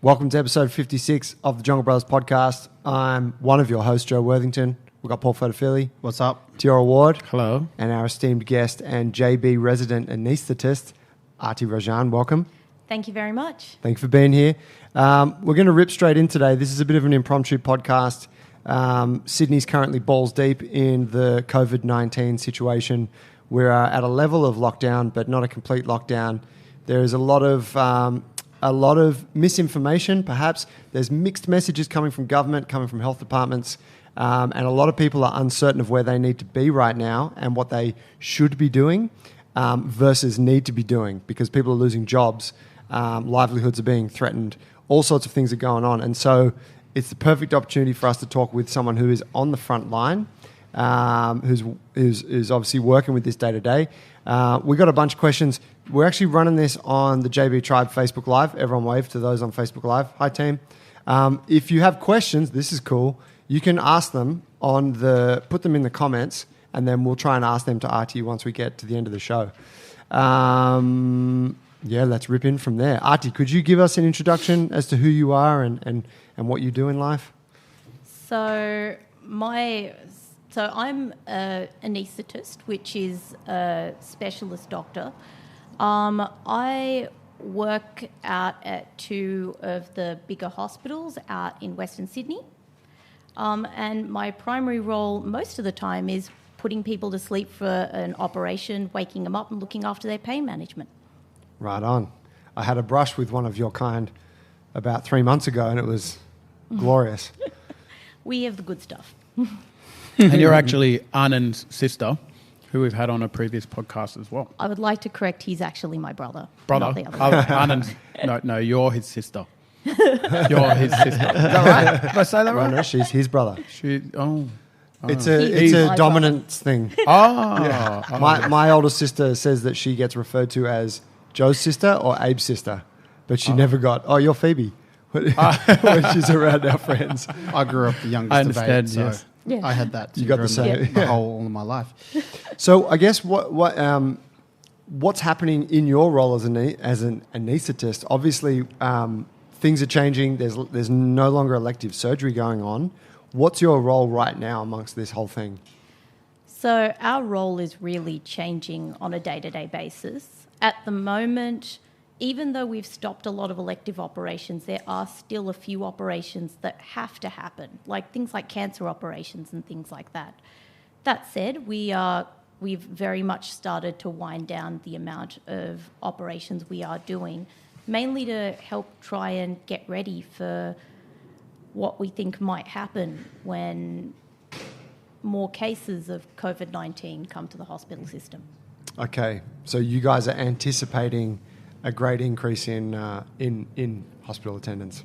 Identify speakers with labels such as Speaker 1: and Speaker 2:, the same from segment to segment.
Speaker 1: Welcome to episode 56 of the Jungle Brothers podcast. I'm one of your hosts, Joe Worthington. We've got Paul Fotofili.
Speaker 2: What's up?
Speaker 1: Tiora Ward.
Speaker 3: Hello.
Speaker 1: And our esteemed guest and JB resident anaesthetist, Arathi Rajan. Welcome.
Speaker 4: Thank you very much.
Speaker 1: Thank you for being here. We're going to rip straight in today. This is a bit of an impromptu podcast. Sydney's currently balls deep in the COVID-19 situation. We're at a level of lockdown, but not a complete lockdown. There is a lot of misinformation, perhaps. There's mixed messages coming from government, coming from health departments, and a lot of people are uncertain of where they need to be right now and what they should be doing versus need to be doing, because people are losing jobs, livelihoods are being threatened, all sorts of things are going on. And so it's the perfect opportunity for us to talk with someone who is on the front line, who's obviously working with this day to day. We got a bunch of questions. We're actually running this on the JB Tribe Facebook Live. Everyone wave to those on Facebook Live. Hi, team. If you have questions, this is cool. You can ask them put them in the comments, and then we'll try and ask them to Artie once we get to the end of the show. Let's rip in from there. Artie, could you give us an introduction as to who you are and what you do in life?
Speaker 4: So I'm an anaesthetist, which is a specialist doctor. I work out at two of the bigger hospitals out in Western Sydney. And my primary role most of the time is putting people to sleep for an operation, waking them up and looking after their pain management.
Speaker 1: Right on. I had a brush with one of your kind about 3 months ago, and it was glorious.
Speaker 4: We have the good stuff.
Speaker 3: And you're actually Anand's sister, who we've had on a previous podcast as well.
Speaker 4: I would like to correct, he's actually my brother.
Speaker 3: Brother?
Speaker 4: Not the other.
Speaker 3: Anand's, no, you're his sister. You're his sister. Is that right? Did I say that right?
Speaker 1: No, she's his brother. It's a dominance thing.
Speaker 3: Yeah.
Speaker 1: My older sister says that she gets referred to as Joe's sister or Abe's sister, but she never got, you're Phoebe, when she's around our friends.
Speaker 2: I grew up the youngest
Speaker 3: I understand,
Speaker 2: of 8, so
Speaker 4: yes. Yeah.
Speaker 2: I had that.
Speaker 1: You got the same.
Speaker 2: The whole of my life.
Speaker 1: So I guess what's happening in your role as an anaesthetist? Obviously, things are changing. There's no longer elective surgery going on. What's your role right now amongst this whole thing?
Speaker 4: So our role is really changing on a day-to-day basis. At the moment, even though we've stopped a lot of elective operations, there are still a few operations that have to happen, like things like cancer operations and things like that. That said, we've very much started to wind down the amount of operations we are doing, mainly to help try and get ready for what we think might happen when more cases of COVID-19 come to the hospital system. Okay,
Speaker 1: so you guys are anticipating a great increase in hospital attendance?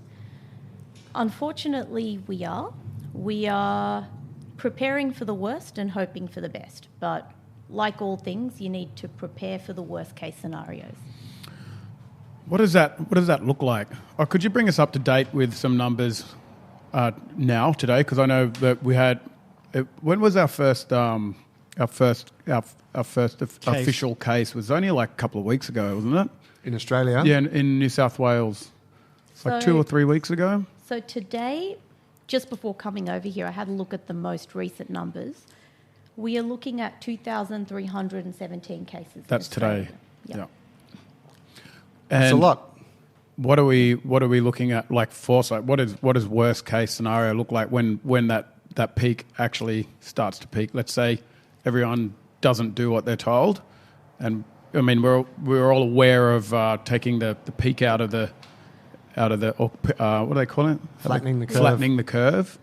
Speaker 4: Unfortunately, we are. We are preparing for the worst and hoping for the best. But like all things, you need to prepare for the worst case scenarios.
Speaker 3: What does that look like? Or could you bring us up to date with some numbers now today? Because I know that we had. When was our first official case? Was only like a couple of weeks ago, wasn't it?
Speaker 1: In Australia?
Speaker 3: Yeah, in New South Wales. Like 2 or 3 weeks ago.
Speaker 4: So today, just before coming over here, I had a look at the most recent numbers. We are looking at 2,317 cases.
Speaker 3: That's today.
Speaker 4: Yeah.
Speaker 1: That's a lot.
Speaker 3: What are we looking at, like foresight? What does worst case scenario look like when that peak actually starts to peak? Let's say everyone doesn't do what they're told, and I mean we're all aware of taking the peak out of the what do they call it?
Speaker 1: Flattening the curve.
Speaker 3: Flattening the curve.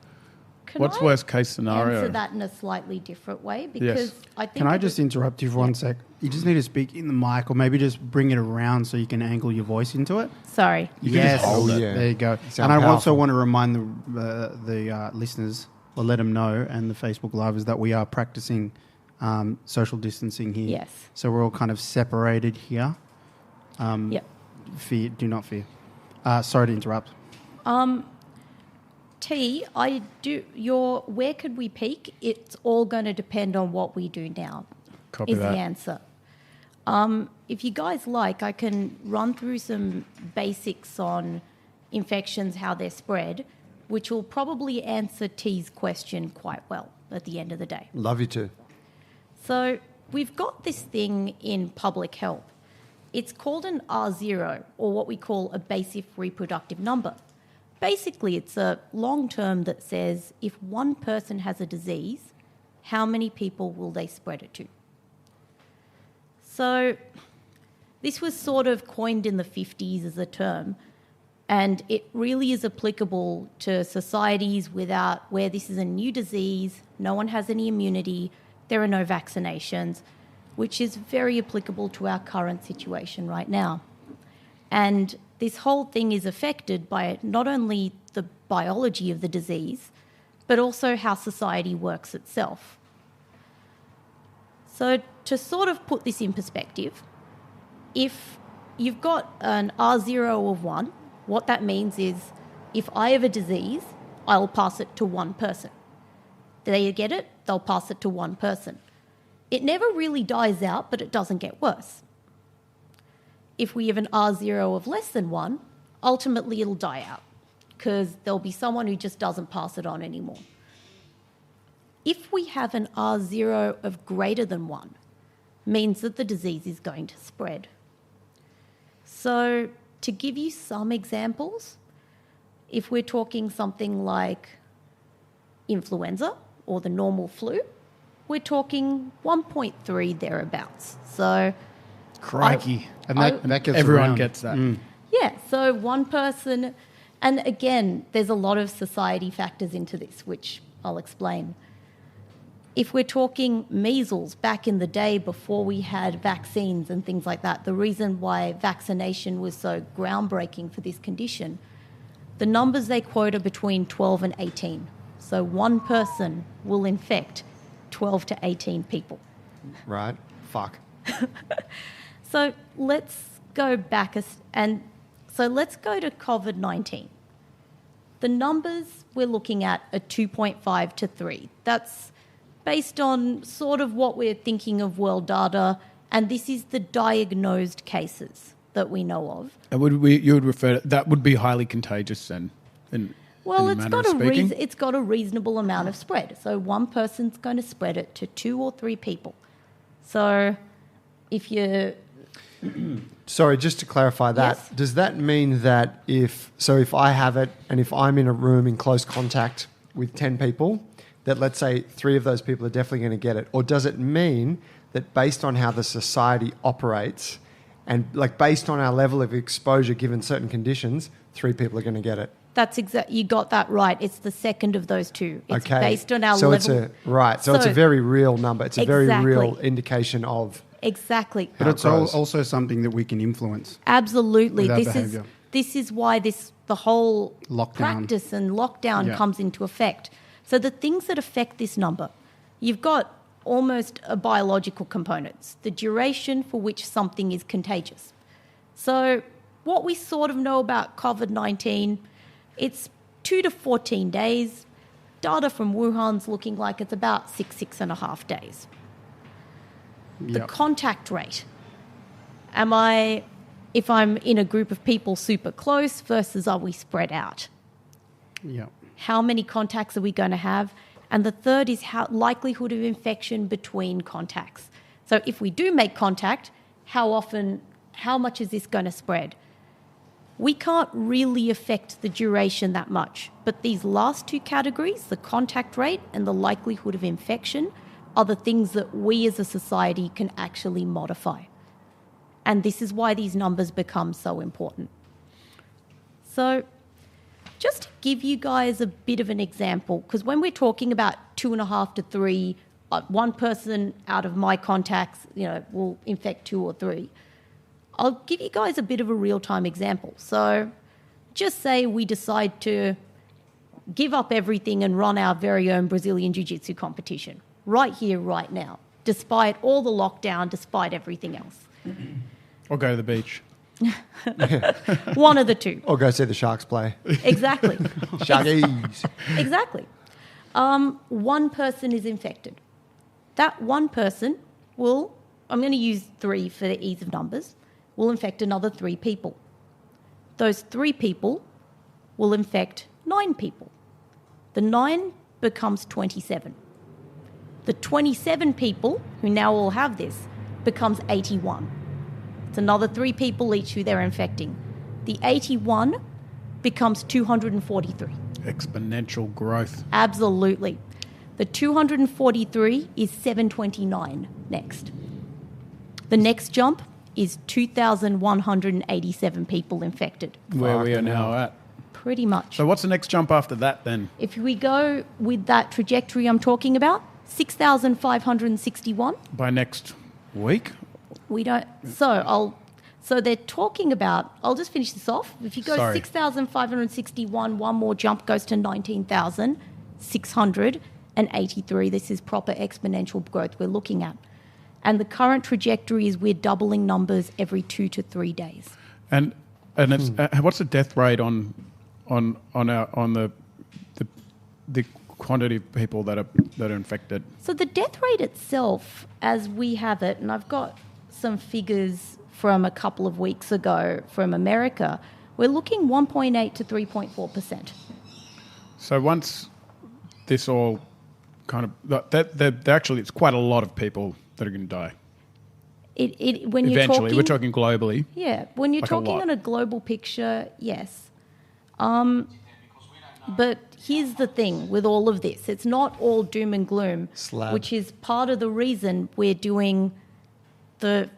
Speaker 3: What's
Speaker 4: I
Speaker 3: worst case scenario?
Speaker 4: answer that in a slightly different way? Because
Speaker 3: Yes.
Speaker 4: I think
Speaker 2: Can I just interrupt you for 1 sec? You just need to speak in the mic, or maybe just bring it around so you can angle your voice into it.
Speaker 4: Sorry.
Speaker 3: You can just hold it.
Speaker 1: Yeah.
Speaker 2: There you go.
Speaker 1: Sound
Speaker 2: And I also
Speaker 1: powerful.
Speaker 2: want to remind the listeners, or let them know, and the Facebook Live, is that we are practicing social distancing here.
Speaker 4: Yes.
Speaker 2: So we're all kind of separated here.
Speaker 4: Yep.
Speaker 2: Do not fear. Sorry to interrupt.
Speaker 4: Where could we peak? It's all going to depend on what we do now.
Speaker 3: Copy
Speaker 4: is
Speaker 3: that.
Speaker 4: the answer. If you guys like, I can run through some basics on infections, how they're spread, which will probably answer T's question quite well at the end of the day.
Speaker 1: Love you too.
Speaker 4: So we've got this thing in public health. It's called an R0, or what we call a basic reproductive number. Basically, it's a long term that says if one person has a disease, how many people will they spread it to? So this was sort of coined in the 50s as a term, and it really is applicable to societies where this is a new disease, no one has any immunity, there are no vaccinations, which is very applicable to our current situation right now. And this whole thing is affected by not only the biology of the disease, but also how society works itself. So to sort of put this in perspective, if you've got an R0 of 1, what that means is if I have a disease, I'll pass it to one person. They get it, they'll pass it to one person. It never really dies out, but it doesn't get worse. If we have an R0 of less than 1, ultimately it'll die out because there'll be someone who just doesn't pass it on anymore. If we have an R0 of greater than 1, means that the disease is going to spread. So to give you some examples, if we're talking something like influenza or the normal flu, we're talking 1.3 thereabouts. So
Speaker 3: Crikey.
Speaker 2: And that gets
Speaker 3: Everyone
Speaker 2: around.
Speaker 3: gets that.
Speaker 4: yeah, so one person, and again, there's a lot of society factors into this, which I'll explain. If we're talking measles back in the day before we had vaccines and things like that, the reason why vaccination was so groundbreaking for this condition, the numbers they quote are between 12 and 18. So one person will infect 12 to 18 people.
Speaker 1: Right? Fuck.
Speaker 4: So let's go back let's go to COVID-19. The numbers we're looking at are 2.5 to 3. That's based on sort of what we're thinking of world data, and this is the diagnosed cases that we know of.
Speaker 3: And you would refer to, that would be highly contagious then?
Speaker 4: Well, it's got a reasonable amount of spread. So one person's going to spread it to 2 or 3 people. So if you...
Speaker 1: Sorry, just to clarify that,
Speaker 4: Yes.
Speaker 1: does that mean that if I have it and if I'm in a room in close contact with 10 people, that let's say 3 of those people are definitely going to get it? Or does it mean that based on how the society operates and like based on our level of exposure given certain conditions, 3 people are going to get it?
Speaker 4: You got that right. It's the second of those two. It's
Speaker 1: Okay.
Speaker 4: based on our
Speaker 1: so
Speaker 4: level.
Speaker 1: So it's a very real number. It's a very
Speaker 4: Exactly.
Speaker 1: real indication of...
Speaker 4: Exactly.
Speaker 2: But
Speaker 1: how
Speaker 2: it's
Speaker 1: it grows.
Speaker 2: also something that we can influence.
Speaker 4: Absolutely.
Speaker 2: With our
Speaker 4: This
Speaker 2: behaviour.
Speaker 4: is why the whole
Speaker 2: Lockdown.
Speaker 4: practice and lockdown
Speaker 2: Yeah.
Speaker 4: comes into effect. So the things that affect this number, you've got almost a biological components, the duration for which something is contagious. So what we sort of know about COVID-19, it's 2 to 14 days. Data from Wuhan's looking like it's about 6.5 days. The
Speaker 2: Yep.
Speaker 4: contact rate. If I'm in a group of people super close versus are we spread out?
Speaker 2: Yeah.
Speaker 4: How many contacts are we going to have? And the third is likelihood of infection between contacts. So if we do make contact, how much is this going to spread? We can't really affect the duration that much, but these last 2 categories, the contact rate and the likelihood of infection, are the things that we as a society can actually modify. And this is why these numbers become so important. So just to give you guys a bit of an example, because when we're talking about 2.5 to 3, one person out of my contacts, will infect 2 or 3. I'll give you guys a bit of a real-time example. So just say we decide to give up everything and run our very own Brazilian Jiu-Jitsu competition right here, right now, despite all the lockdown, despite everything else.
Speaker 3: Or go to the beach.
Speaker 4: One of the two.
Speaker 1: Or go see the Sharks play.
Speaker 4: Exactly.
Speaker 1: Sharkies.
Speaker 4: Exactly. One person is infected. That one person I'm going to use 3 for the ease of numbers, will infect another 3 people. Those 3 people will infect 9 people. The 9 becomes 27. The 27 people who now all have this becomes 81. It's another 3 people each who they're infecting. The 81 becomes 243.
Speaker 3: Exponential growth.
Speaker 4: Absolutely. The 243 is 729 next. The next jump is 2,187 people infected.
Speaker 3: Where we are now at.
Speaker 4: Pretty much.
Speaker 3: So what's the next jump after that then?
Speaker 4: If we go with that trajectory I'm talking about, 6,561.
Speaker 3: By next week?
Speaker 4: We don't. So they're talking about. I'll just finish this off. If you go 6,561, one more jump goes to 19,683. This is proper exponential growth we're looking at, and the current trajectory is we're doubling numbers every 2 to 3 days.
Speaker 3: And it's, what's the death rate on the quantity of people that are infected?
Speaker 4: So the death rate itself, as we have it, and I've got some figures from a couple of weeks ago from America, we're looking 1.8 to 3.4%.
Speaker 3: So once this all kind of actually, it's quite a lot of people that are going to die.
Speaker 4: When you're
Speaker 3: Eventually,
Speaker 4: talking,
Speaker 3: we're talking globally.
Speaker 4: Yeah, when you're
Speaker 3: like
Speaker 4: talking on a global picture, yes. But here's the thing with all of this. It's not all doom and gloom, which is part of the reason we're doing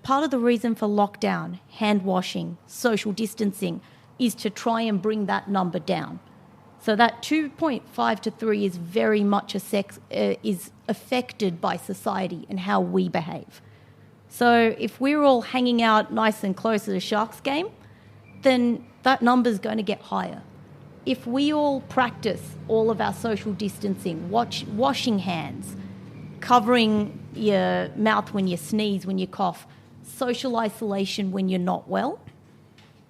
Speaker 4: part of the reason for lockdown, hand washing, social distancing, is to try and bring that number down. So that 2.5 to 3 is very much is affected by society and how we behave. So if we're all hanging out nice and close at a Sharks game, then that number's going to get higher. If we all practice all of our social distancing, washing hands, covering your mouth when you sneeze, when you cough, social isolation when you're not well,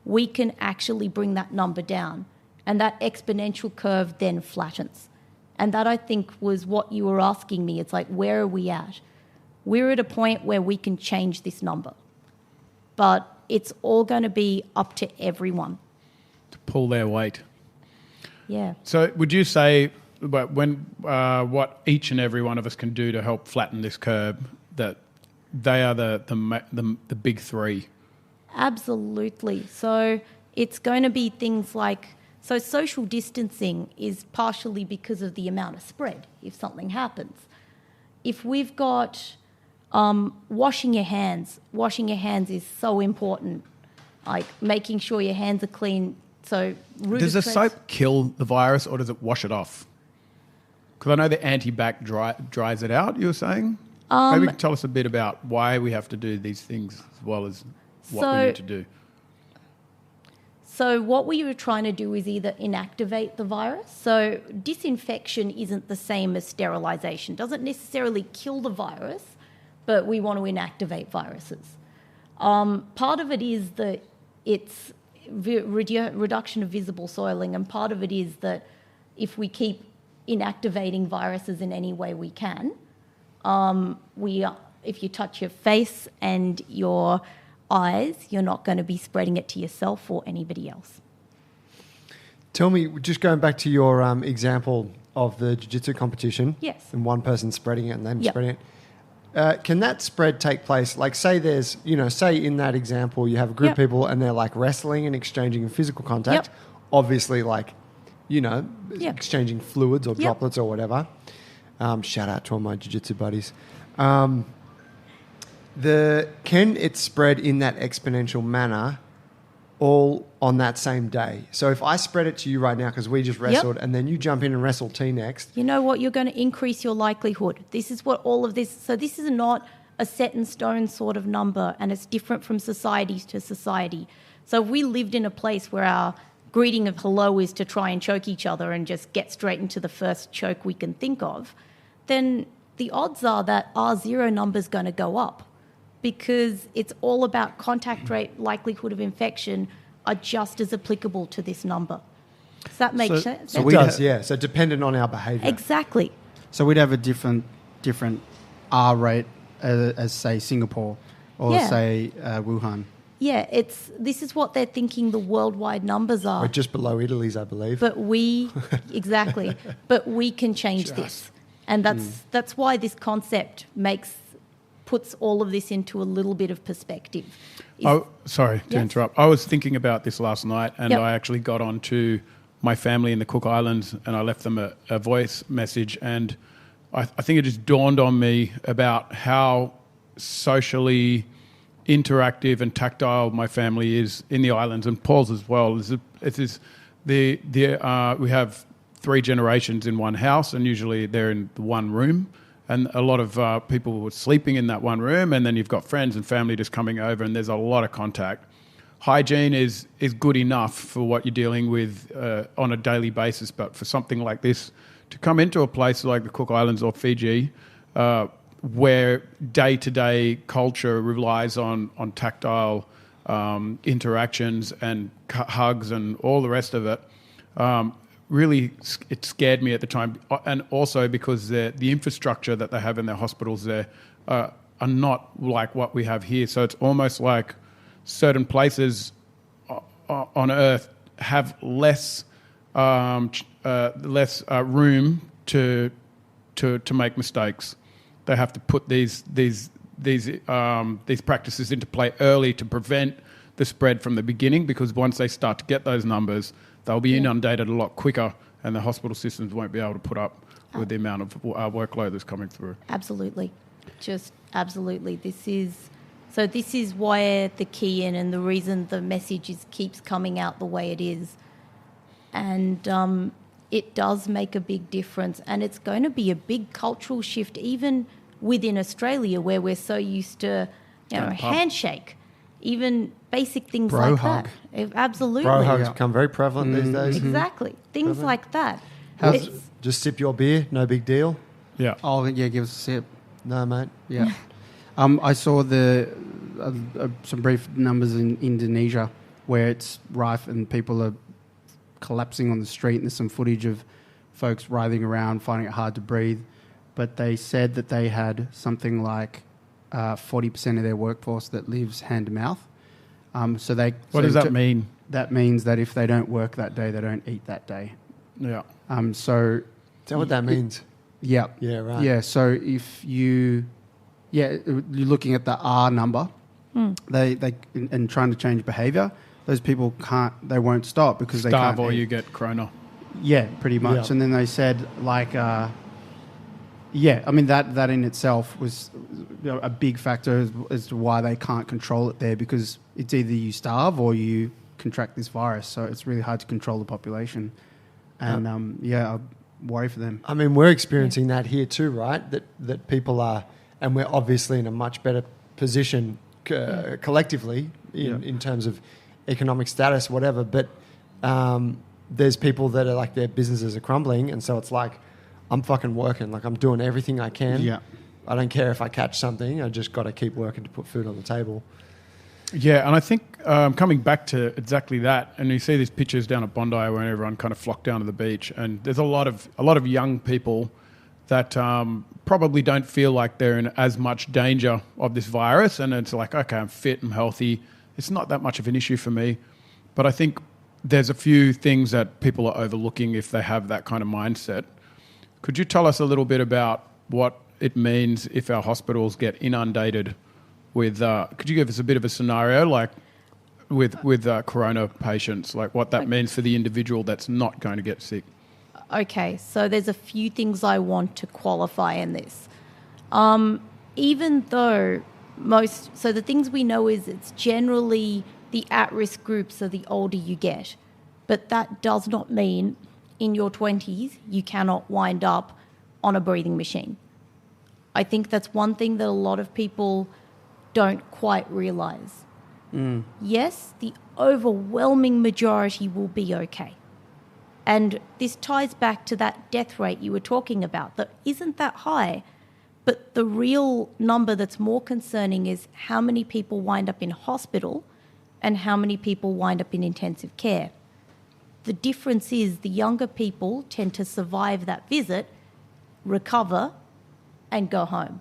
Speaker 4: we can actually bring that number down. And that exponential curve then flattens. And that, I think, was what you were asking me. It's like, where are we at? We're at a point where we can change this number. But it's all going to be up to everyone.
Speaker 3: To pull their weight.
Speaker 4: Yeah.
Speaker 3: So would you say what each and every one of us can do to help flatten this curve, that they are the big 3?
Speaker 4: Absolutely. So it's going to be things like, so social distancing is partially because of the amount of spread if something happens. If we've got washing your hands is so important, like making sure your hands are clean. So
Speaker 3: does the soap kill the virus or does it wash it off? Because I know the anti-bac dries it out, you were saying? Maybe you could tell us a bit about why we have to do these things as well as what we need to do.
Speaker 4: So what we were trying to do is either inactivate the virus. So disinfection isn't the same as sterilization. Doesn't necessarily kill the virus, but we want to inactivate viruses. Part of it is that it's reduction of visible soiling, and part of it is that if we keep inactivating viruses in any way we can, if you touch your face and your eyes, you're not going to be spreading it to yourself or anybody else.
Speaker 1: Tell me, just going back to your example of the jiu-jitsu competition,
Speaker 4: yes,
Speaker 1: and one person spreading it and them spreading it, can that spread take place? Like, say there's, say in that example you have a group of people and they're like wrestling and exchanging physical contact, obviously like, exchanging fluids or droplets or whatever. Shout out to all my jiu-jitsu buddies. Can it spread in that exponential manner all on that same day? So if I spread it to you right now because we just wrestled and then you jump in and wrestle T next.
Speaker 4: You know what? You're going to increase your likelihood. This is what all of this... So this is not a set in stone sort of number, and it's different from society to society. So if we lived in a place where our greeting of hello is to try and choke each other and just get straight into the first choke we can think of, then the odds are that our 0 number is going to go up, because it's all about contact rate, likelihood of infection are just as applicable to this number. Does that make sense?
Speaker 1: So it does, yeah. So dependent on our behaviour.
Speaker 4: Exactly.
Speaker 2: So we'd have a different R rate as say Singapore or say Wuhan.
Speaker 4: this is what they're thinking the worldwide numbers are.
Speaker 1: We're just below Italy's, I believe.
Speaker 4: But exactly. But we can change this. And that's why this concept puts all of this into a little bit of perspective.
Speaker 3: Sorry to interrupt. I was thinking about this last night, and I actually got on to my family in the Cook Islands, and I left them a voice message, and I think it just dawned on me about how socially interactive and tactile my family is in the islands, and Paul's as well. We have 3 generations in one house, and usually they're in the one room, and a lot of people were sleeping in that one room, and then you've got friends and family just coming over, and there's a lot of contact. Hygiene is good enough for what you're dealing with on a daily basis, but for something like this, to come into a place like the Cook Islands or Fiji, where day-to-day culture relies on tactile interactions and hugs and all the rest of it, really it scared me at the time. And also because the infrastructure that they have in their hospitals there are not like what we have here. So it's almost like certain places on Earth have less room to make mistakes. They have to put these practices into play early to prevent the spread from the beginning, because once they start to get those numbers, they'll be inundated a lot quicker, and the hospital systems won't be able to put up with the amount of workload that's coming through.
Speaker 4: Absolutely. Just absolutely. This is why the key in, and the reason the message keeps coming out the way it is. And it does make a big difference. And it's going to be a big cultural shift, even within Australia, where we're so used to, handshake, even basic things
Speaker 2: Bro
Speaker 4: like
Speaker 2: hug.
Speaker 4: that. Absolutely.
Speaker 1: Bro hugs become very prevalent these days.
Speaker 4: Exactly. Things like that.
Speaker 1: Just sip your beer, no big deal.
Speaker 3: Yeah.
Speaker 2: Oh, yeah, give us a sip.
Speaker 1: No, mate.
Speaker 2: Yeah. I saw some brief numbers in Indonesia where it's rife and people are collapsing on the street, and there's some footage of folks writhing around, finding it hard to breathe. But they said that they had something like 40% of their workforce that lives hand to mouth.
Speaker 3: What does that mean?
Speaker 2: That means that if they don't work that day, they don't eat that day.
Speaker 3: Yeah.
Speaker 1: Is that what that means?
Speaker 2: Yeah.
Speaker 1: Yeah, right.
Speaker 2: Yeah, so if you're looking at the R number, they and trying to change behaviour, those people they won't stop because they can't
Speaker 3: starve or
Speaker 2: eat.
Speaker 3: you get corona.
Speaker 2: Yeah, pretty much.
Speaker 1: Yeah.
Speaker 2: And then they said that in itself was a big factor as to why they can't control it there, because it's either you starve or you contract this virus. So it's really hard to control the population. And I worry for them.
Speaker 1: I mean, we're experiencing that here too, right? That people are, and we're obviously in a much better position collectively in terms of economic status, whatever. But there's people that are like their businesses are crumbling, and so it's like, I'm fucking working. Like I'm doing everything I can.
Speaker 2: Yeah.
Speaker 1: I don't care if I catch something. I just got to keep working to put food on the table.
Speaker 3: Yeah, and I think coming back to exactly that, and you see these pictures down at Bondi where everyone kind of flocked down to the beach, and there's a lot of young people that probably don't feel like they're in as much danger of this virus, and it's like, okay, I'm fit, I'm healthy, it's not that much of an issue for me. But I think there's a few things that people are overlooking if they have that kind of mindset. Could you tell us a little bit about what it means if our hospitals get inundated with, could you give us a bit of a scenario, like with corona patients, like what that means for the individual that's not going to get sick?
Speaker 4: Okay, so there's a few things I want to qualify in this. Even though the things we know is it's generally the at-risk groups are the older you get, but that does not mean in your 20s you cannot wind up on a breathing machine. I think that's one thing that a lot of people don't quite realise. Yes, the overwhelming majority will be okay. And this ties back to that death rate you were talking about that isn't that high, but the real number that's more concerning is how many people wind up in hospital and how many people wind up in intensive care. The difference is the younger people tend to survive that visit, recover, and go home.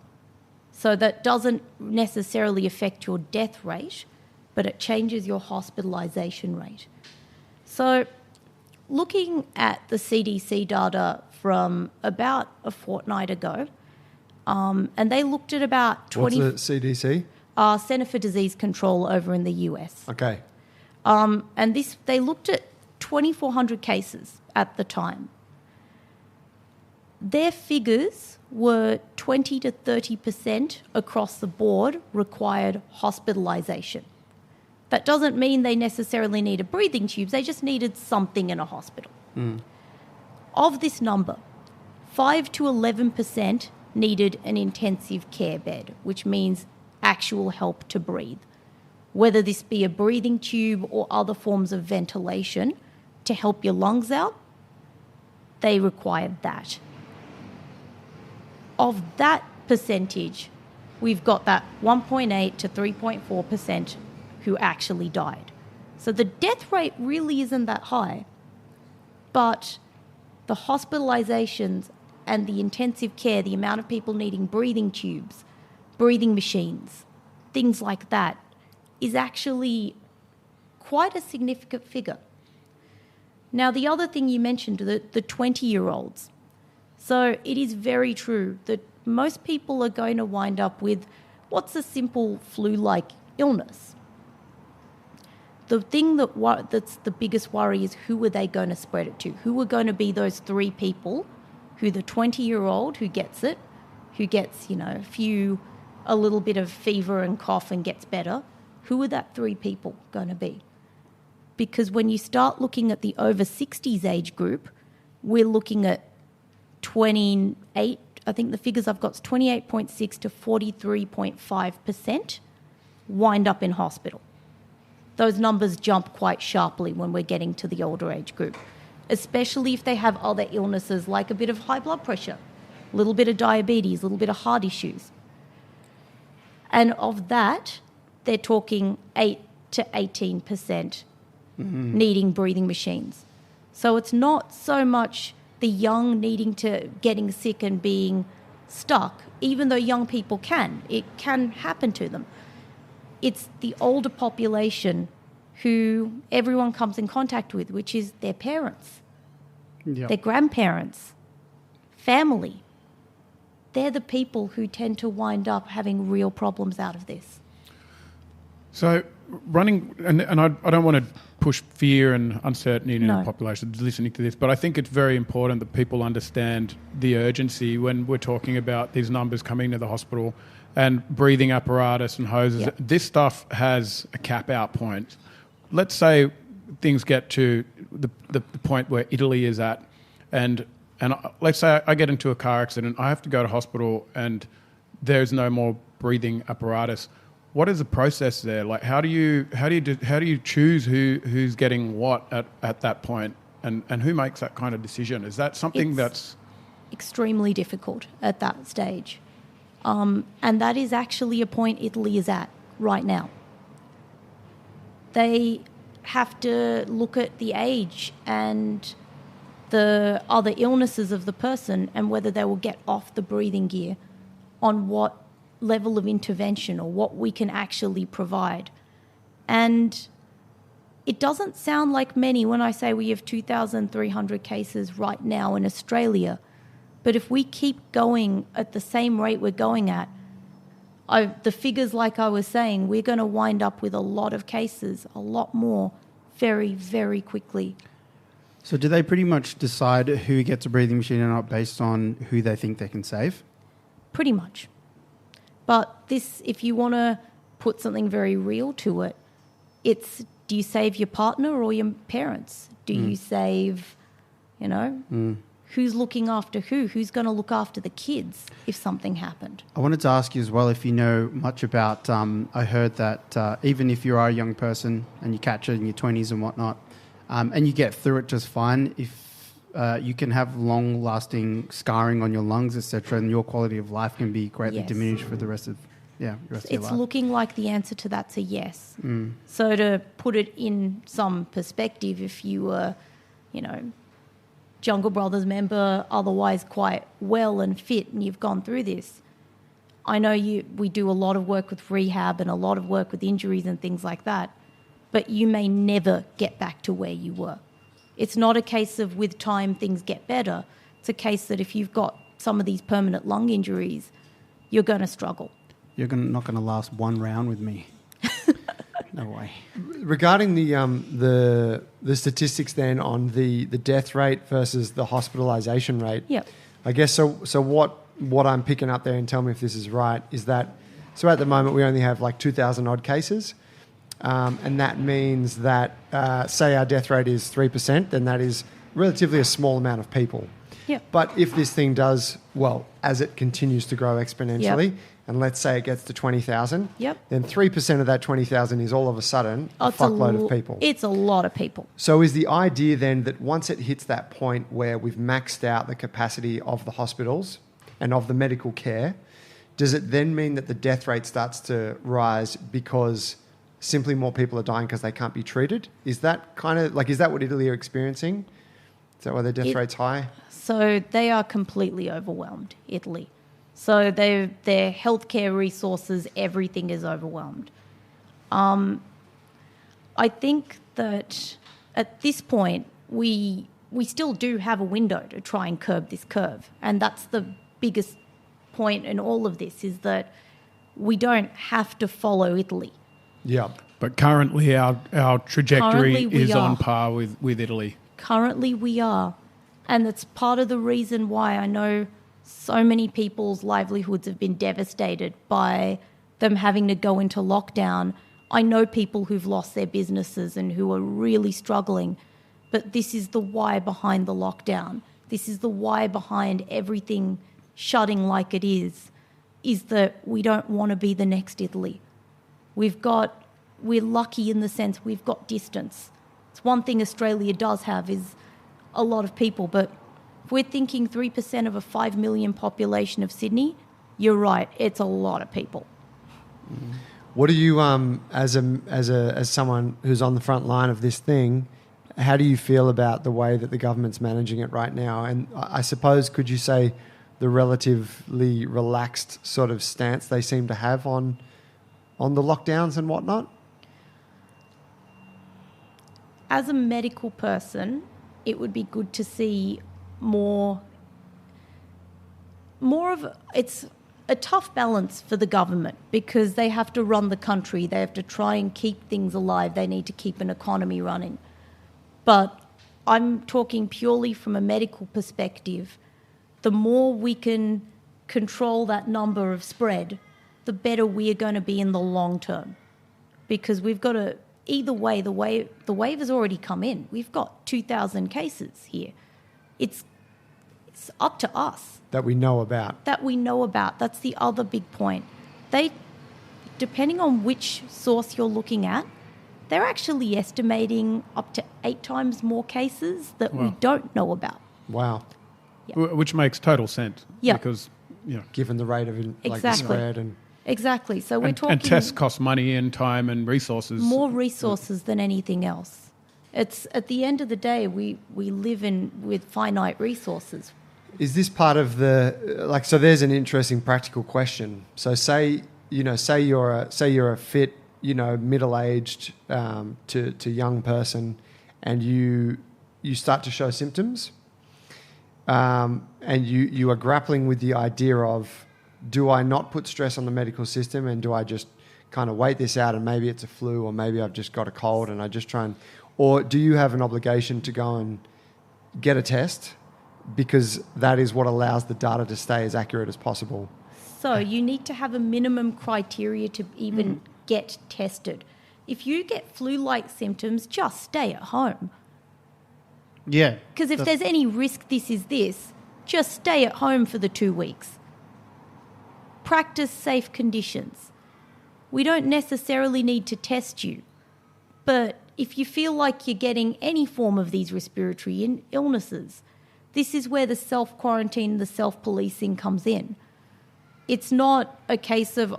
Speaker 4: So that doesn't necessarily affect your death rate, but it changes your hospitalisation rate. So looking at the CDC data from about a fortnight ago, and they looked at about 20...
Speaker 1: What's the CDC?
Speaker 4: Centre for Disease Control over in the US.
Speaker 1: Okay.
Speaker 4: And they looked at 2,400 cases at the time. Their figures were 20 to 30% across the board required hospitalisation. That doesn't mean they necessarily needed breathing tubes, they just needed something in a hospital. Of this number, 5 to 11% needed an intensive care bed, which means actual help to breathe, whether this be a breathing tube or other forms of ventilation to help your lungs out. They required that. Of that percentage, we've got that 1.8 to 3.4% who actually died. So the death rate really isn't that high, but the hospitalizations and the intensive care, the amount of people needing breathing tubes, breathing machines, things like that, is actually quite a significant figure. Now, the other thing you mentioned, the 20-year-olds. So it is very true that most people are going to wind up with what's a simple flu-like illness. The thing that's the biggest worry is who are they going to spread it to? Who are going to be those 3 people who the 20-year-old who gets it, who gets, a little bit of fever and cough and gets better, who are that 3 people going to be? Because when you start looking at the over 60s age group, we're looking at 28, I think the figures I've got is 28.6 to 43.5% wind up in hospital. Those numbers jump quite sharply when we're getting to the older age group, especially if they have other illnesses like a bit of high blood pressure, a little bit of diabetes, a little bit of heart issues. And of that, they're talking 8 to 18% needing breathing machines. So it's not so much the young getting sick and being stuck, even though young people can. It can happen to them. It's the older population who everyone comes in contact with, which is their parents, their grandparents, family. They're the people who tend to wind up having real problems out of this.
Speaker 3: So running, and I don't want to push fear and uncertainty in the population listening to this, but I think it's very important that people understand the urgency when we're talking about these numbers coming to the hospital and breathing apparatus and hoses. Yep. This stuff has a cap out point. Let's say things get to the point where Italy is at, and let's say I get into a car accident, I have to go to hospital and there's no more breathing apparatus. What is the process there? Like, how do you choose who's getting what at that point, and who makes that kind of decision? Is that something that's
Speaker 4: extremely difficult at that stage? And that is actually a point Italy is at right now. They have to look at the age and the other illnesses of the person and whether they will get off the breathing gear on what level of intervention or what we can actually provide. And it doesn't sound like many when I say we have 2,300 cases right now in Australia. But if we keep going at the same rate we're going at, the figures, like I was saying, we're going to wind up with a lot of cases, a lot more, very, very quickly.
Speaker 2: So do they pretty much decide who gets a breathing machine or not based on who they think they can save?
Speaker 4: Pretty much. But this, if you want to put something very real to it, it's, do you save your partner or your parents? Do you save, who's looking after who? Who's going to look after the kids if something happened?
Speaker 2: I wanted to ask you as well if you know much about, I heard that even if you are a young person and you catch it in your 20s and whatnot, and you get through it just fine, if you can have long-lasting scarring on your lungs, etc., and your quality of life can be greatly diminished for the rest of your life.
Speaker 4: It's looking like the answer to that's a yes. So to put it in some perspective, if you were, Jungle Brothers member, otherwise quite well and fit, and you've gone through this, I know we do a lot of work with rehab and a lot of work with injuries and things like that, but you may never get back to where you were. It's not a case of with time things get better. It's a case that if you've got some of these permanent lung injuries, you're going to struggle.
Speaker 2: You're not going to last one round with me. No way.
Speaker 1: Regarding the statistics then on the death rate versus the hospitalisation rate,
Speaker 4: Yep.
Speaker 1: I guess so what I'm picking up there, and tell me if this is right, is that so at the moment we only have like 2,000 odd cases, and that means that say our death rate is 3%, then that is relatively a small amount of people.
Speaker 4: Yep.
Speaker 1: But if this thing does well as it continues to grow exponentially, and let's say it gets to 20,000, then 3% of that 20,000 is all of a sudden a fuckload of people.
Speaker 4: It's a lot of people.
Speaker 1: So is the idea then that once it hits that point where we've maxed out the capacity of the hospitals and of the medical care, does it then mean that the death rate starts to rise because simply more people are dying because they can't be treated? Is that kind of is that what Italy are experiencing? Is that why their death rate's high?
Speaker 4: So they are completely overwhelmed, Italy. So their healthcare resources, everything is overwhelmed. I think that at this point we still do have a window to try and curb this curve, and that's the biggest point in all of this, is that we don't have to follow Italy.
Speaker 1: Yeah.
Speaker 3: But currently our trajectory is
Speaker 4: are.
Speaker 3: on par with Italy.
Speaker 4: Currently we are. And that's part of the reason why I know so many people's livelihoods have been devastated by them having to go into lockdown. I know people who've lost their businesses and who are really struggling, but this is the why behind the lockdown. This is the why behind everything shutting like it is that we don't want to be the next Italy. We're lucky in the sense we've got distance. It's one thing Australia does have is a lot of people, but if we're thinking 3% of a 5 million population of Sydney, you're right, it's a lot of people.
Speaker 1: What do you, as someone who's on the front line of this thing, how do you feel about the way that the government's managing it right now? And I suppose, could you say the relatively relaxed sort of stance they seem to have on the lockdowns and whatnot?
Speaker 4: As a medical person, it would be good to see more of it's a tough balance for the government because they have to run the country. They have to try and keep things alive. They need to keep an economy running. But I'm talking purely from a medical perspective. The more we can control that number of spread, the better we are going to be in the long term. Because we've got to, either way, the wave has already come in. We've got 2,000 cases here. It's up to us.
Speaker 1: That we know about.
Speaker 4: That's the other big point. Depending on which source you're looking at, they're actually estimating up to 8 times more cases that we don't know about.
Speaker 1: Wow.
Speaker 4: Yeah.
Speaker 3: Which makes total sense.
Speaker 4: Yeah.
Speaker 3: Because,
Speaker 1: given the rate of the spread and...
Speaker 4: Exactly. So we're talking...
Speaker 3: And tests cost money and time and resources.
Speaker 4: More resources than anything else. It's at the end of the day, we live with finite resources.
Speaker 1: Is this part of the so? There's an interesting practical question. So say you're a fit, middle-aged to young person, and you start to show symptoms, and you are grappling with the idea of, do I not put stress on the medical system, and do I just kind of wait this out, and maybe it's a flu, or maybe I've just got a cold, and I just try and... Or do you have an obligation to go and get a test because that is what allows the data to stay as accurate as possible?
Speaker 4: So you need to have a minimum criteria to even get tested. If you get flu-like symptoms, just stay at home.
Speaker 2: Yeah.
Speaker 4: Because if there's any risk just stay at home for the 2 weeks. Practice safe conditions. We don't necessarily need to test you, but if you feel like you're getting any form of these respiratory illnesses, this is where the self-quarantine, the self-policing comes in. It's not a case of,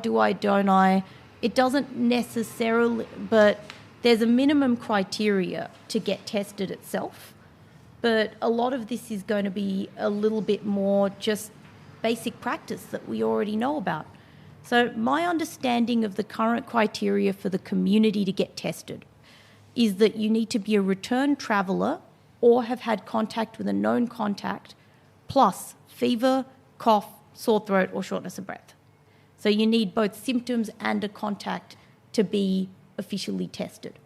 Speaker 4: do I, don't I? It doesn't necessarily, but there's a minimum criteria to get tested itself. But a lot of this is going to be a little bit more just basic practice that we already know about. So my understanding of the current criteria for the community to get tested is that you need to be a return traveller or have had contact with a known contact, plus fever, cough, sore throat, or shortness of breath. So you need both symptoms and a contact to be officially tested.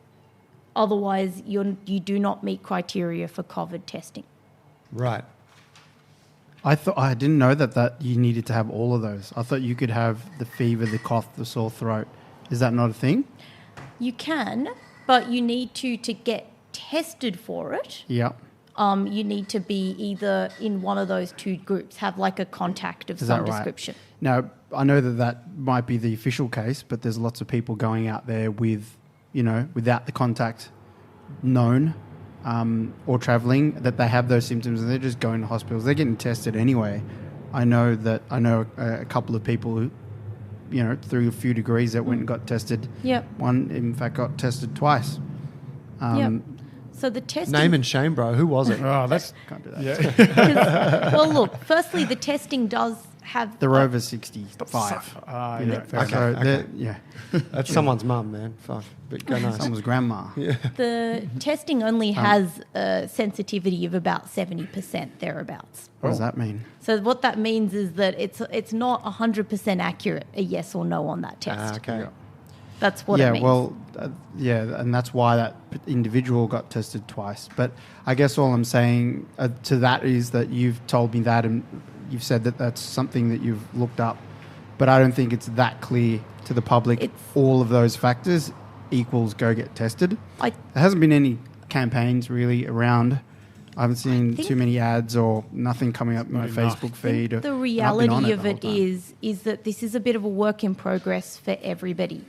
Speaker 4: Otherwise, you do not meet criteria for COVID testing.
Speaker 1: Right.
Speaker 2: I didn't know that you needed to have all of those. I thought you could have the fever, the cough, the sore throat. Is that not a thing?
Speaker 4: You can, but you need to get tested for it.
Speaker 2: Yeah.
Speaker 4: You need to be either in one of those two groups, have like a contact of some description.
Speaker 2: Now, I know that might be the official case, but there's lots of people going out there with, without the contact known or travelling, that they have those symptoms and they're just going to hospitals. They're getting tested anyway. I know a couple of people who, through a few degrees that went and got tested.
Speaker 4: Yep.
Speaker 2: One, in fact, got tested twice.
Speaker 4: Yep. So the testing...
Speaker 1: Name and shame, bro. Who was it?
Speaker 3: Oh, that's...
Speaker 2: Can't do that.
Speaker 3: Yeah.
Speaker 4: Well, look, firstly, the testing does have...
Speaker 2: They're over 65.
Speaker 3: Fair enough.
Speaker 2: Okay. Yeah.
Speaker 1: That's someone's mum, man. Fuck. But go nice.
Speaker 2: Someone's grandma.
Speaker 1: Yeah.
Speaker 4: The testing only has a sensitivity of about 70% thereabouts.
Speaker 2: What does that mean?
Speaker 4: So what that means is that it's not 100% accurate, a yes or no on that test.
Speaker 1: Okay.
Speaker 2: Yeah.
Speaker 4: That's what it means.
Speaker 2: Well, and that's why that individual got tested twice. But I guess all I'm saying to that is that you've told me that and you've said that that's something that you've looked up. But I don't think it's that clear to the public. All of those factors equals go get tested. There hasn't been any campaigns really around. I haven't seen too many ads or nothing coming up in my Facebook feed.
Speaker 4: The reality of it is that this is a bit of a work in progress for everybody.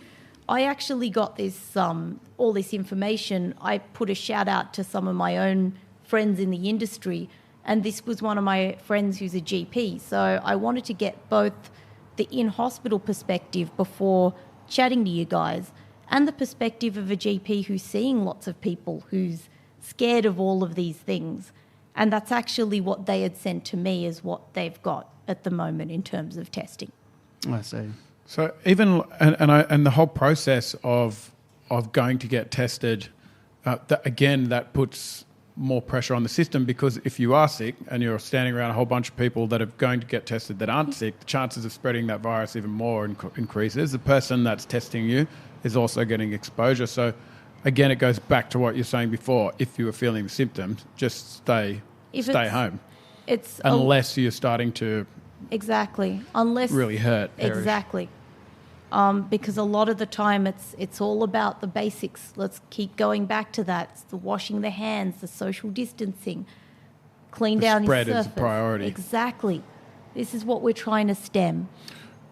Speaker 4: I actually got this all this information. I put a shout out to some of my own friends in the industry, and this was one of my friends who's a GP. So I wanted to get both the in-hospital perspective before chatting to you guys and the perspective of a GP who's seeing lots of people, who's scared of all of these things. And that's actually what they had sent to me as what they've got at the moment in terms of testing.
Speaker 2: I see.
Speaker 3: So even and the whole process of going to get tested, that puts more pressure on the system, because if you are sick and you're standing around a whole bunch of people that are going to get tested that aren't sick, the chances of spreading that virus even more increases. The person that's testing you is also getting exposure. So again, it goes back to what you're saying before. If you are feeling symptoms, just stay home. Unless you're starting to really hurt.
Speaker 4: Exactly. Because a lot of the time it's all about the basics. Let's keep going back to that. It's the washing the hands, the social distancing, clean down your surface.
Speaker 3: Spread is a priority.
Speaker 4: Exactly. This is what we're trying to stem.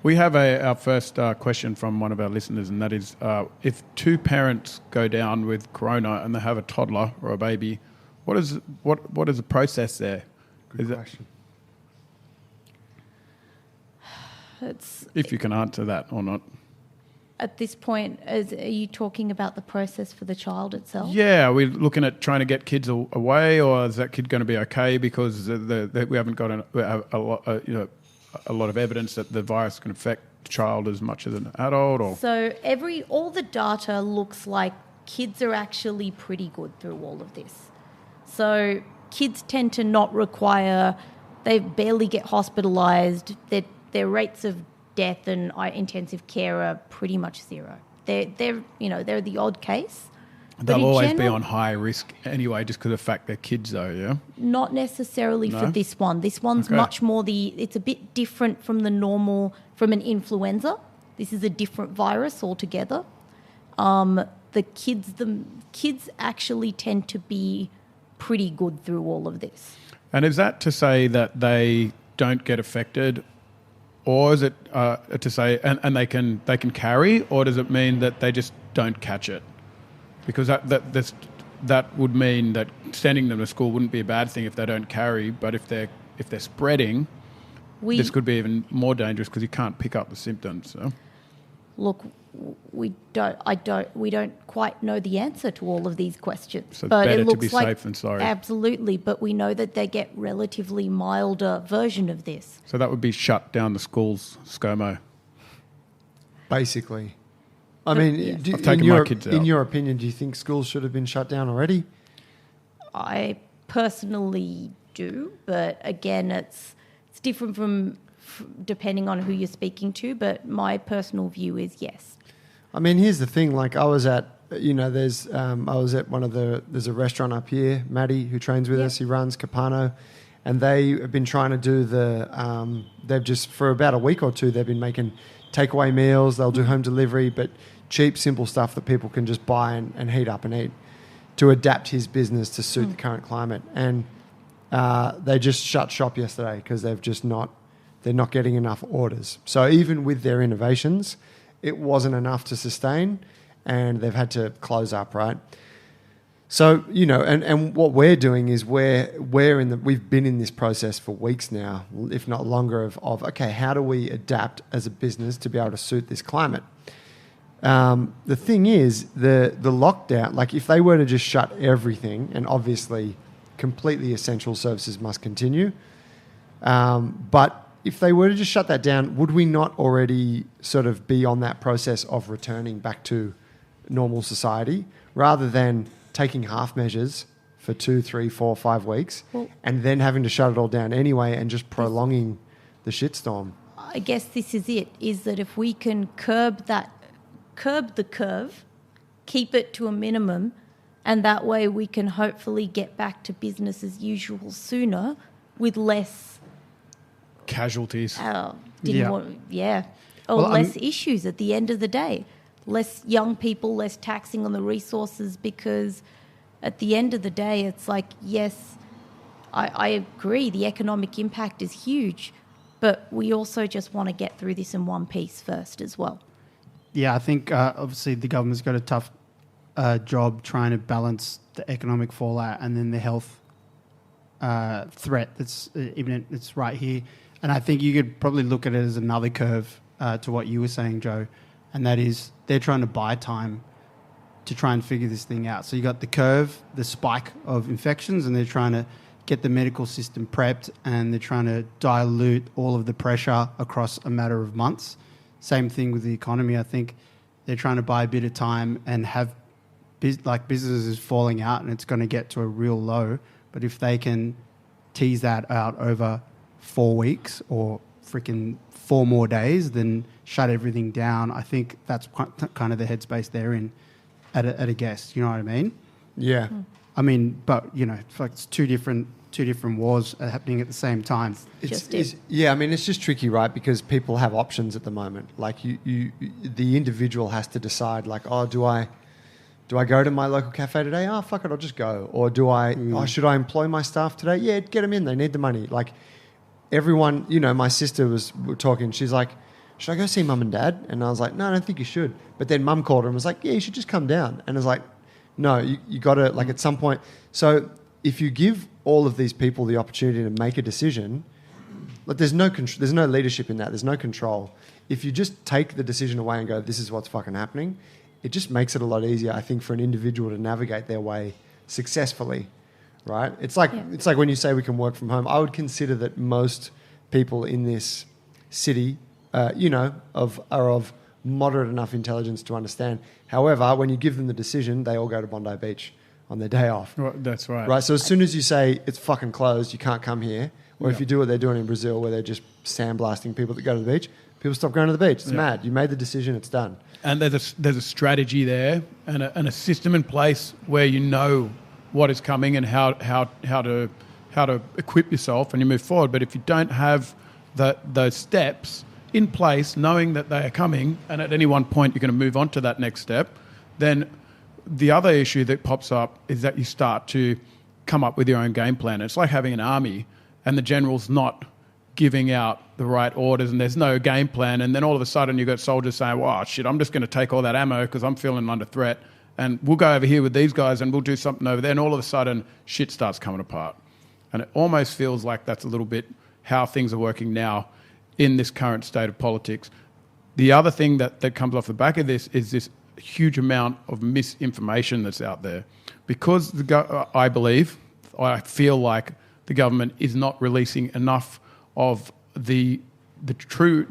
Speaker 3: We have our first question from one of our listeners, and that is, if two parents go down with corona and they have a toddler or a baby, what is the process there?
Speaker 1: Good question.
Speaker 3: If you can answer that or not.
Speaker 4: At this point, are you talking about the process for the child itself?
Speaker 3: Yeah, are we looking at trying to get kids away, or is that kid going to be okay because we haven't got a lot of evidence that the virus can affect the child as much as an adult? Or
Speaker 4: so all the data looks like kids are actually pretty good through all of this. So kids tend to not require, they barely get hospitalised. Their rates of death and intensive care are pretty much zero. They're the odd case.
Speaker 3: They'll always be on high risk anyway, just because of the fact they're kids, though. Yeah.
Speaker 4: Not necessarily for this one. This one's much more it's a bit different from an influenza. This is a different virus altogether. The kids actually tend to be pretty good through all of this.
Speaker 3: And is that to say that they don't get affected? Or is it to say, and they can carry, or does it mean that they just don't catch it? Because that would mean that sending them to school wouldn't be a bad thing if they don't carry, but if they're spreading, this could be even more dangerous because you can't pick up the symptoms. So.
Speaker 4: look, we don't quite know the answer to all of these questions.
Speaker 3: So
Speaker 4: but
Speaker 3: better
Speaker 4: it looks
Speaker 3: to be
Speaker 4: like,
Speaker 3: safe than sorry.
Speaker 4: Absolutely, but we know that they get relatively milder version of this.
Speaker 3: So that would be shut down the schools, ScoMo.
Speaker 1: Basically. I mean,
Speaker 4: Yes.
Speaker 3: I've taken my kids out.
Speaker 1: in your opinion, do you think schools should have been shut down already?
Speaker 4: I personally do, but again, it's different from depending on who you're speaking to, but my personal view is yes.
Speaker 1: I mean, here's the thing. Like, I was at, there's a restaurant up here, Maddie, who trains with us. He runs Capano, and they have been trying to do they've just, for about a week or two, they've been making takeaway meals. They'll do home delivery, but cheap, simple stuff that people can just buy and heat up and eat to adapt his business to suit the current climate. And they just shut shop yesterday because they're not getting enough orders. So even with their innovations, it wasn't enough to sustain, and they've had to close up, right? So, and what we're doing is we've been in this process for weeks now, if not longer, of okay, how do we adapt as a business to be able to suit this climate? The thing is, the lockdown, like if they were to just shut everything, and obviously completely essential services must continue, but if they were to just shut that down, would we not already sort of be on that process of returning back to normal society rather than taking half measures for 2, 3, 4, 5 weeks and then having to shut it all down anyway and just prolonging the shitstorm?
Speaker 4: I guess this is it, is that if we can curb the curve, keep it to a minimum, and that way we can hopefully get back to business as usual sooner with less
Speaker 3: Casualties.
Speaker 4: Less issues at the end of the day. Less young people, less taxing on the resources, because at the end of the day, it's like, yes, I agree, the economic impact is huge, but we also just want to get through this in one piece first as well.
Speaker 2: Yeah, I think obviously the government's got a tough job trying to balance the economic fallout and then the health threat that's imminent, that's right here. And I think you could probably look at it as another curve to what you were saying, Joe, and that is they're trying to buy time to try and figure this thing out. So you got the curve, the spike of infections, and they're trying to get the medical system prepped, and they're trying to dilute all of the pressure across a matter of months. Same thing with the economy. I think they're trying to buy a bit of time and have businesses falling out, and it's going to get to a real low. But if they can tease that out over 4 weeks or freaking 4 more days, then shut everything down. I think that's kind of the headspace they're in at a guess. You know what I mean?
Speaker 1: Yeah.
Speaker 2: I mean, but it's like it's two different wars happening at the same time.
Speaker 1: It's just tricky, right? Because people have options at the moment. Like the individual has to decide, like, oh, do I go to my local cafe today? Oh, fuck it, I'll just go. Or should I employ my staff today? Yeah, get them in. They need the money. Like everyone, my sister was talking. She's like, should I go see mum and dad? And I was like, no, I don't think you should. But then mum called her and was like, yeah, you should just come down. And I was like, no, you got to, like, at some point. So if you give all of these people the opportunity to make a decision, like there's no leadership in that. There's no control. If you just take the decision away and go, this is what's fucking happening, it just makes it a lot easier, I think, for an individual to navigate their way successfully, right? It's like when you say we can work from home. I would consider that most people in this city, are of moderate enough intelligence to understand. However, when you give them the decision, they all go to Bondi Beach on their day off.
Speaker 3: Well, that's right.
Speaker 1: Right. So as soon as you say it's fucking closed, you can't come here, or if you do what they're doing in Brazil, where they're just sandblasting people that go to the beach, people stop going to the beach. It's mad. You made the decision. It's done.
Speaker 3: And there's a strategy there and a system in place where you know what is coming and how to equip yourself and you move forward. But if you don't have those steps in place, knowing that they are coming, and at any one point you're going to move on to that next step, then the other issue that pops up is that you start to come up with your own game plan. It's like having an army and the general's not giving out the right orders and there's no game plan, and then all of a sudden you've got soldiers saying, well, shit, I'm just going to take all that ammo because I'm feeling under threat, and we'll go over here with these guys and we'll do something over there, and all of a sudden shit starts coming apart. And it almost feels like that's a little bit how things are working now in this current state of politics. The other thing that comes off the back of this is this huge amount of misinformation that's out there. Because I feel like the government is not releasing enough of the true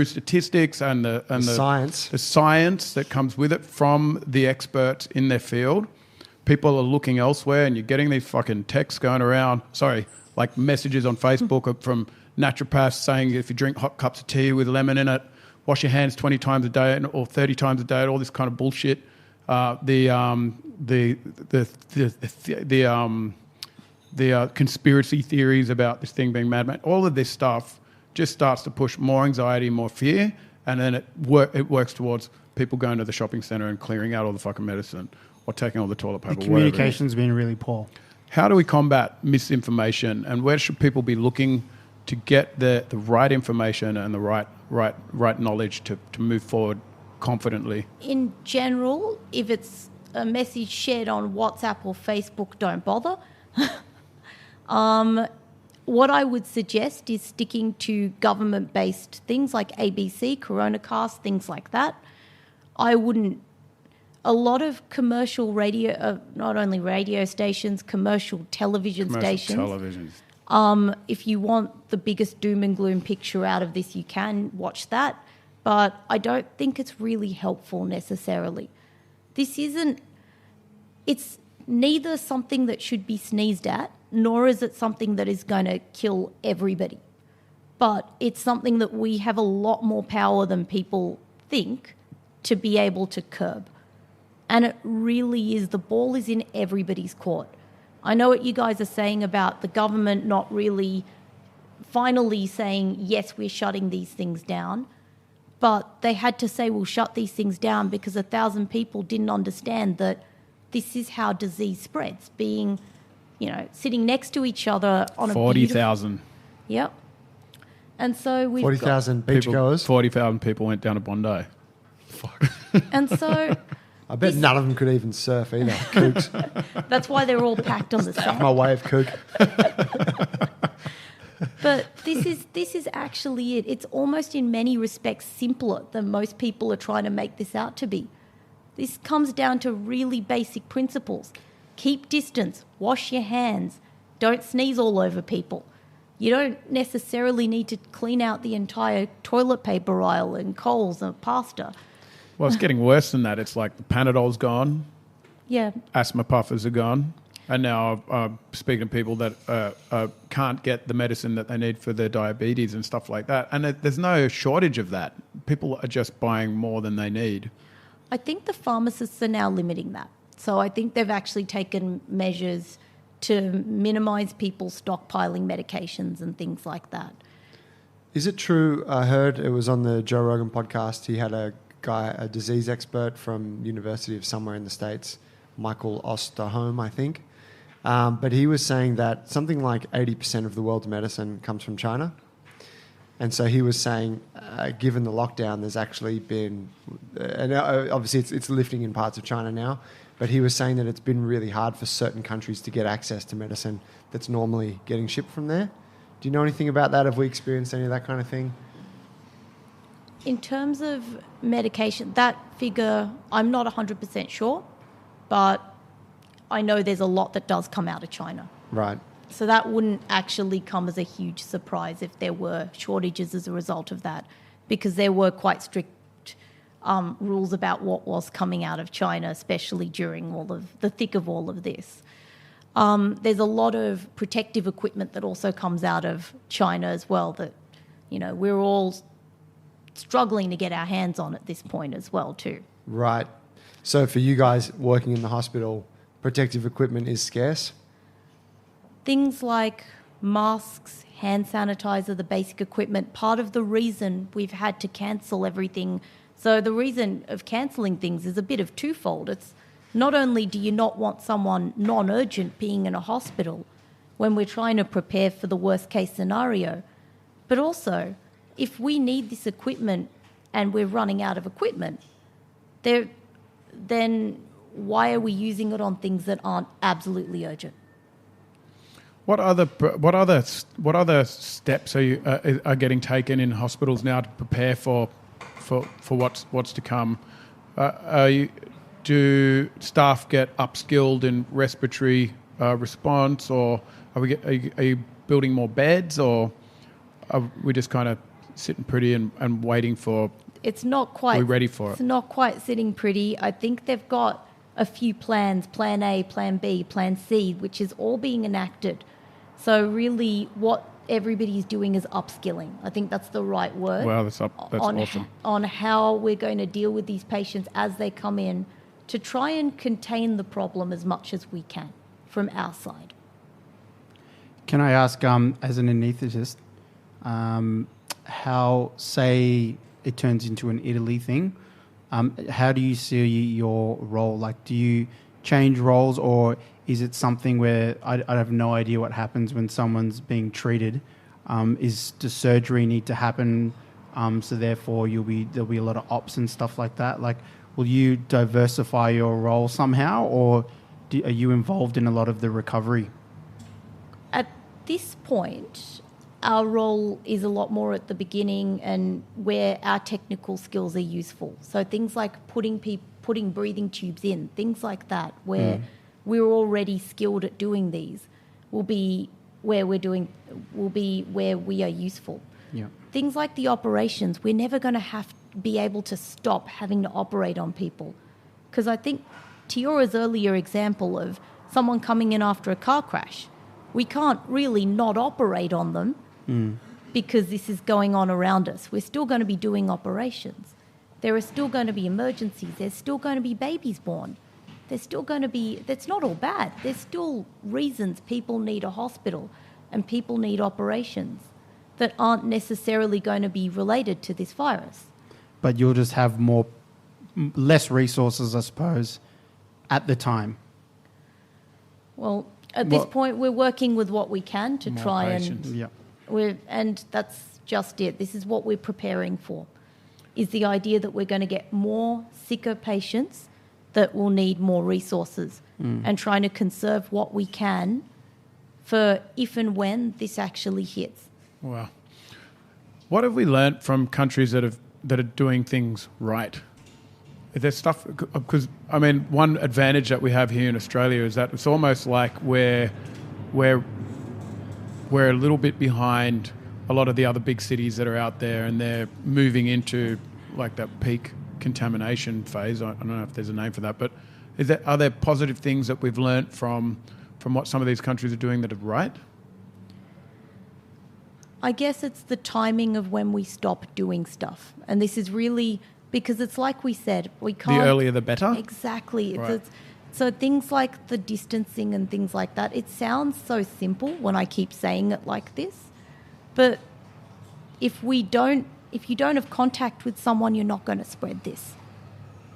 Speaker 3: statistics and the science that comes with it from the experts in their field. People are looking elsewhere, and you're getting these fucking texts going around. Like messages on Facebook from naturopaths saying if you drink hot cups of tea with lemon in it, wash your hands 20 times a day or 30 times a day, all this kind of bullshit. The conspiracy theories about this thing being madman, all of this stuff just starts to push more anxiety, more fear, and then it works towards people going to the shopping centre and clearing out all the fucking medicine or taking all the toilet paper.
Speaker 2: The communication's been really poor.
Speaker 3: How do we combat misinformation, and where should people be looking to get the right information and the right knowledge to move forward confidently?
Speaker 4: In general, if it's a message shared on WhatsApp or Facebook, don't bother. What I would suggest is sticking to government-based things like ABC, Coronacast, things like that. A lot of commercial radio, not only radio stations, commercial television stations. If you want the biggest doom and gloom picture out of this, you can watch that. But I don't think it's really helpful necessarily. It's neither something that should be sneezed at, nor is it something that is going to kill everybody. But it's something that we have a lot more power than people think to be able to curb. And it really is, the ball is in everybody's court. I know what you guys are saying about the government not really finally saying, yes, we're shutting these things down. But they had to say, we'll shut these things down because 1,000 people didn't understand that this is how disease spreads, being, sitting next to each other on
Speaker 3: 40,000.
Speaker 4: Yep. And so we've
Speaker 1: 40,000 beachgoers.
Speaker 3: 40,000 people went down to Bondi.
Speaker 1: Fuck.
Speaker 4: And so...
Speaker 1: I bet none of them could even surf either. Kooks.
Speaker 4: That's why they're all packed on the sand.
Speaker 1: My way of kook.
Speaker 4: But this is actually it. It's almost in many respects simpler than most people are trying to make this out to be. This comes down to really basic principles. Keep distance. Wash your hands. Don't sneeze all over people. You don't necessarily need to clean out the entire toilet paper aisle and Coles and pasta.
Speaker 3: Well, it's getting worse than that. It's like the Panadol's gone.
Speaker 4: Yeah.
Speaker 3: Asthma puffers are gone. And now I'm speaking to people that can't get the medicine that they need for their diabetes and stuff like that. And there's no shortage of that. People are just buying more than they need.
Speaker 4: I think the pharmacists are now limiting that. So I think they've actually taken measures to minimise people stockpiling medications and things like that.
Speaker 1: Is it true? I heard it was on the Joe Rogan podcast. He had a disease expert from University of somewhere in the States, Michael Osterholm, I think. But he was saying that something like 80% of the world's medicine comes from China. And so he was saying, given the lockdown, there's actually been, and obviously it's lifting in parts of China now, but he was saying that it's been really hard for certain countries to get access to medicine that's normally getting shipped from there. Do you know anything about that? Have we experienced any of that kind of thing?
Speaker 4: In terms of medication, that figure, I'm not 100% sure, but I know there's a lot that does come out of China.
Speaker 1: Right.
Speaker 4: So that wouldn't actually come as a huge surprise if there were shortages as a result of that, because there were quite strict rules about what was coming out of China, especially during all of the thick of all of this. There's a lot of protective equipment that also comes out of China as well that, we're all struggling to get our hands on at this point as well too.
Speaker 1: Right. So for you guys working in the hospital, protective equipment is scarce?
Speaker 4: Things like masks, hand sanitizer, the basic equipment, part of the reason we've had to cancel everything. So the reason of cancelling things is a bit of twofold. It's not only do you not want someone non-urgent being in a hospital when we're trying to prepare for the worst case scenario, but also if we need this equipment and we're running out of equipment, then why are we using it on things that aren't absolutely urgent?
Speaker 3: What other steps are getting taken in hospitals now to prepare for for what's to come. Do staff get upskilled in respiratory response, or are you building more beds, or are we just kind of sitting pretty and waiting for?
Speaker 4: It's not quite.
Speaker 3: Are we ready for it?
Speaker 4: It's not quite sitting pretty. I think they've got a few plans: Plan A, Plan B, Plan C, which is all being enacted. So really, what everybody's doing is upskilling. I think that's the right word.
Speaker 3: Wow, that's awesome.
Speaker 4: On how we're going to deal with these patients as they come in, to try and contain the problem as much as we can from our side.
Speaker 2: Can I ask, as an anaesthetist, how, say, it turns into an Italy thing, how do you see your role? Like, do you change roles, or is it something where I have no idea what happens when someone's being treated? Does surgery need to happen? So therefore, there'll be a lot of ops and stuff like that. Like, will you diversify your role somehow, or are you involved in a lot of the recovery?
Speaker 4: At this point, our role is a lot more at the beginning and where our technical skills are useful. So things like putting breathing tubes in, things like that, where we're already skilled at doing these, will be where we are useful.
Speaker 2: Yeah.
Speaker 4: Things like the operations, we're never going to be able to stop having to operate on people. Because I think Tiora's earlier example of someone coming in after a car crash, we can't really not operate on them because this is going on around us. We're still going to be doing operations. There are still going to be emergencies. There's still going to be babies born. There's still going to be, that's not all bad. There's still reasons people need a hospital and people need operations that aren't necessarily going to be related to this virus.
Speaker 2: But you'll just have less resources, I suppose, at the time.
Speaker 4: Well, at this point, we're working with what we can to
Speaker 3: More
Speaker 4: try
Speaker 3: patients.
Speaker 4: and that's just it. This is what we're preparing for, is the idea that we're going to get more sicker patients that will need more resources and trying to conserve what we can for if and when this actually hits.
Speaker 3: Wow. What have we learnt from countries that are doing things right? Is there stuff, because I mean, one advantage that we have here in Australia is that it's almost like we're a little bit behind a lot of the other big cities that are out there, and they're moving into like that peak contamination phase. I don't know if there's a name for that, but are there positive things that we've learnt from what some of these countries are doing that are right?
Speaker 4: I guess it's the timing of when we stop doing stuff. And this is really, because it's like we said, we can't...
Speaker 3: The earlier the better?
Speaker 4: Exactly.
Speaker 3: Right.
Speaker 4: So things like the distancing and things like that, it sounds so simple when I keep saying it like this. But if you don't have contact with someone, you're not going to spread this.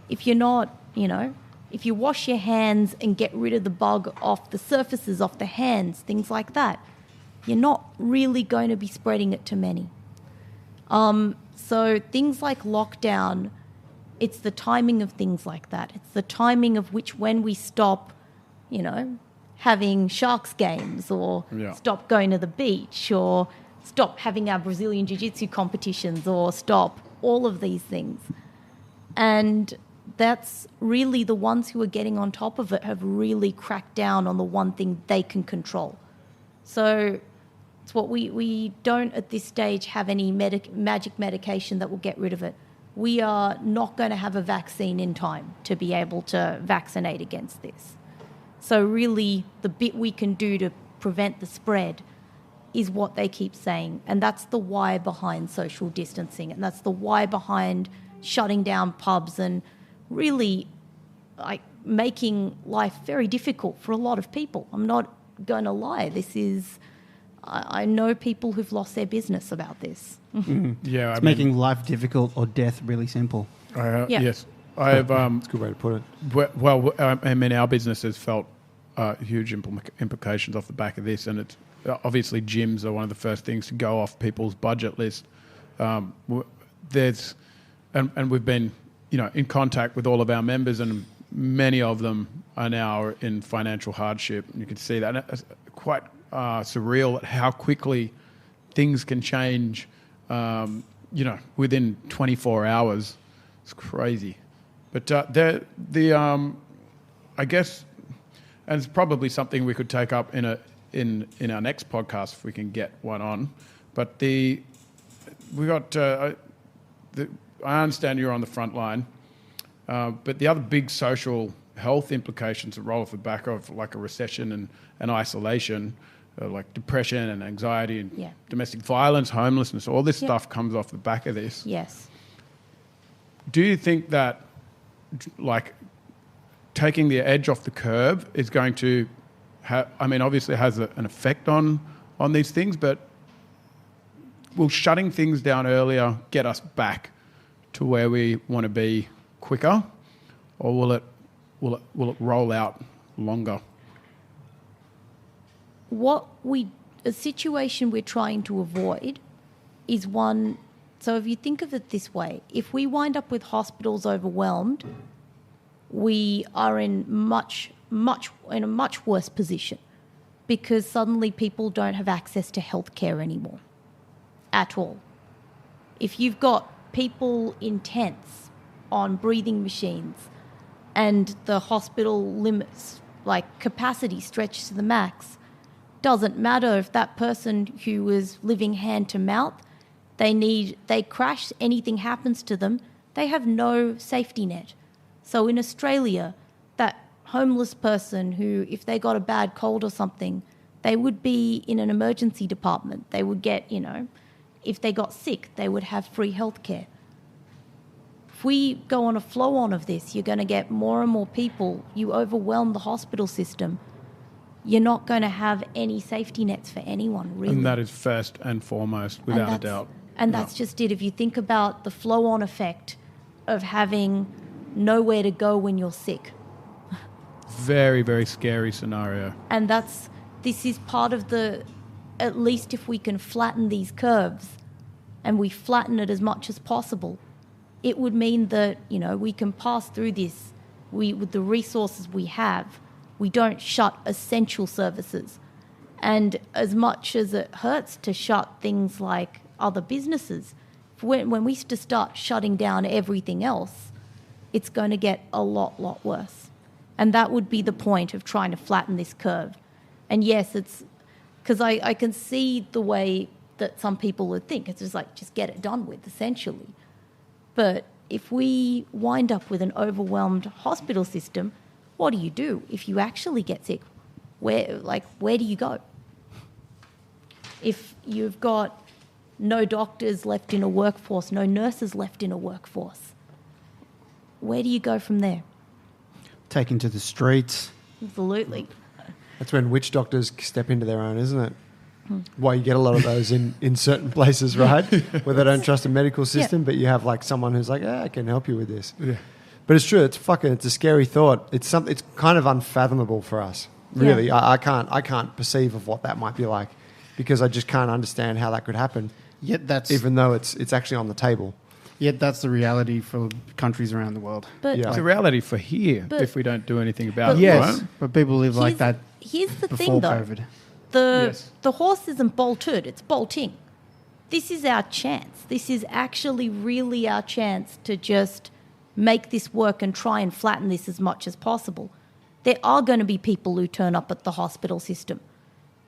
Speaker 4: If you're not, if you wash your hands and get rid of the bug off the surfaces, off the hands, things like that, you're not really going to be spreading it to many. So things like lockdown, it's the timing of things like that. It's the timing of when we stop, having Sharks games, or stop going to the beach, or stop having our Brazilian Jiu-Jitsu competitions, or stop all of these things. And that's really the ones who are getting on top of it have really cracked down on the one thing they can control. So it's what we don't at this stage have any magic medication that will get rid of it. We are not going to have a vaccine in time to be able to vaccinate against this. So really the bit we can do to prevent the spread is what they keep saying. And that's the why behind social distancing. And that's the why behind shutting down pubs and really making life very difficult for a lot of people. I'm not going to lie. I know people who've lost their business about this.
Speaker 3: Yeah,
Speaker 2: it's making life difficult or death really simple.
Speaker 3: Yes, I have.
Speaker 1: That's a good way to put it.
Speaker 3: Well, I mean, our business has felt huge implications off the back of this, and it's obviously gyms are one of the first things to go off people's budget list. There's, and we've been, in contact with all of our members, and many of them are now in financial hardship. And you can see that. And it's quite surreal at how quickly things can change within 24 hours. It's crazy. But I guess, and it's probably something we could take up in our next podcast if we can get one on. But I understand you're on the front line, but the other big social health implications that roll off the back of like a recession and isolation, like depression and anxiety and domestic violence, homelessness, all this stuff comes off the back of this.
Speaker 4: Yes.
Speaker 3: Do you think that, like, taking the edge off the curve is going to obviously it has an effect on these things, but will shutting things down earlier get us back to where we want to be quicker, or will it roll out longer?
Speaker 4: A situation we're trying to avoid is one. So if you think of it this way, if we wind up with hospitals overwhelmed, we are in a much worse position, because suddenly people don't have access to healthcare anymore at all. If you've got people in tents on breathing machines and the hospital limits, like capacity stretched to the max, doesn't matter if that person who is living hand to mouth, they crash, anything happens to them, they have no safety net. So in Australia, that homeless person who, if they got a bad cold or something, they would be in an emergency department. They would get, if they got sick, they would have free healthcare. If we go on a flow-on of this, you're going to get more and more people. You overwhelm the hospital system. You're not going to have any safety nets for anyone, really.
Speaker 3: And that is first and foremost, without a doubt.
Speaker 4: And that's just it. If you think about the flow-on effect of having nowhere to go when you're sick.
Speaker 3: Very, very scary scenario.
Speaker 4: And this is part of at least if we can flatten these curves and we flatten it as much as possible, it would mean that, we can pass through this with the resources we have. We don't shut essential services. And as much as it hurts to shut things like other businesses, when we start shutting down everything else, it's going to get a lot worse. And that would be the point of trying to flatten this curve. And yes, it's because I can see the way that some people would think. It's just get it done with, essentially. But if we wind up with an overwhelmed hospital system, what do you do if you actually get sick? Where do you go? If you've got no doctors left in a workforce, no nurses left in a workforce, where do you go from there?
Speaker 2: Taken to the streets.
Speaker 4: Absolutely.
Speaker 1: That's when witch doctors step into their own, isn't it? Why you get a lot of those in certain places, right? Where they don't trust the medical system, but you have like someone who's like, I can help you with this. Yeah. But it's true. It's a scary thought. It's kind of unfathomable for us. Really, yeah. I can't perceive of what that might be like, because I just can't understand how that could happen.
Speaker 2: Yet
Speaker 1: even though it's actually on the table.
Speaker 2: Yet that's the reality for countries around the world.
Speaker 4: But
Speaker 3: it's a reality for here if we don't do anything about it.
Speaker 2: Yes,
Speaker 3: right?
Speaker 2: but people live like that.
Speaker 4: Here's the
Speaker 2: before
Speaker 4: thing, though.
Speaker 2: COVID.
Speaker 4: The horse isn't bolted; it's bolting. This is our chance. This is actually really our chance to just make this work and try and flatten this as much as possible. There are going to be people who turn up at the hospital system,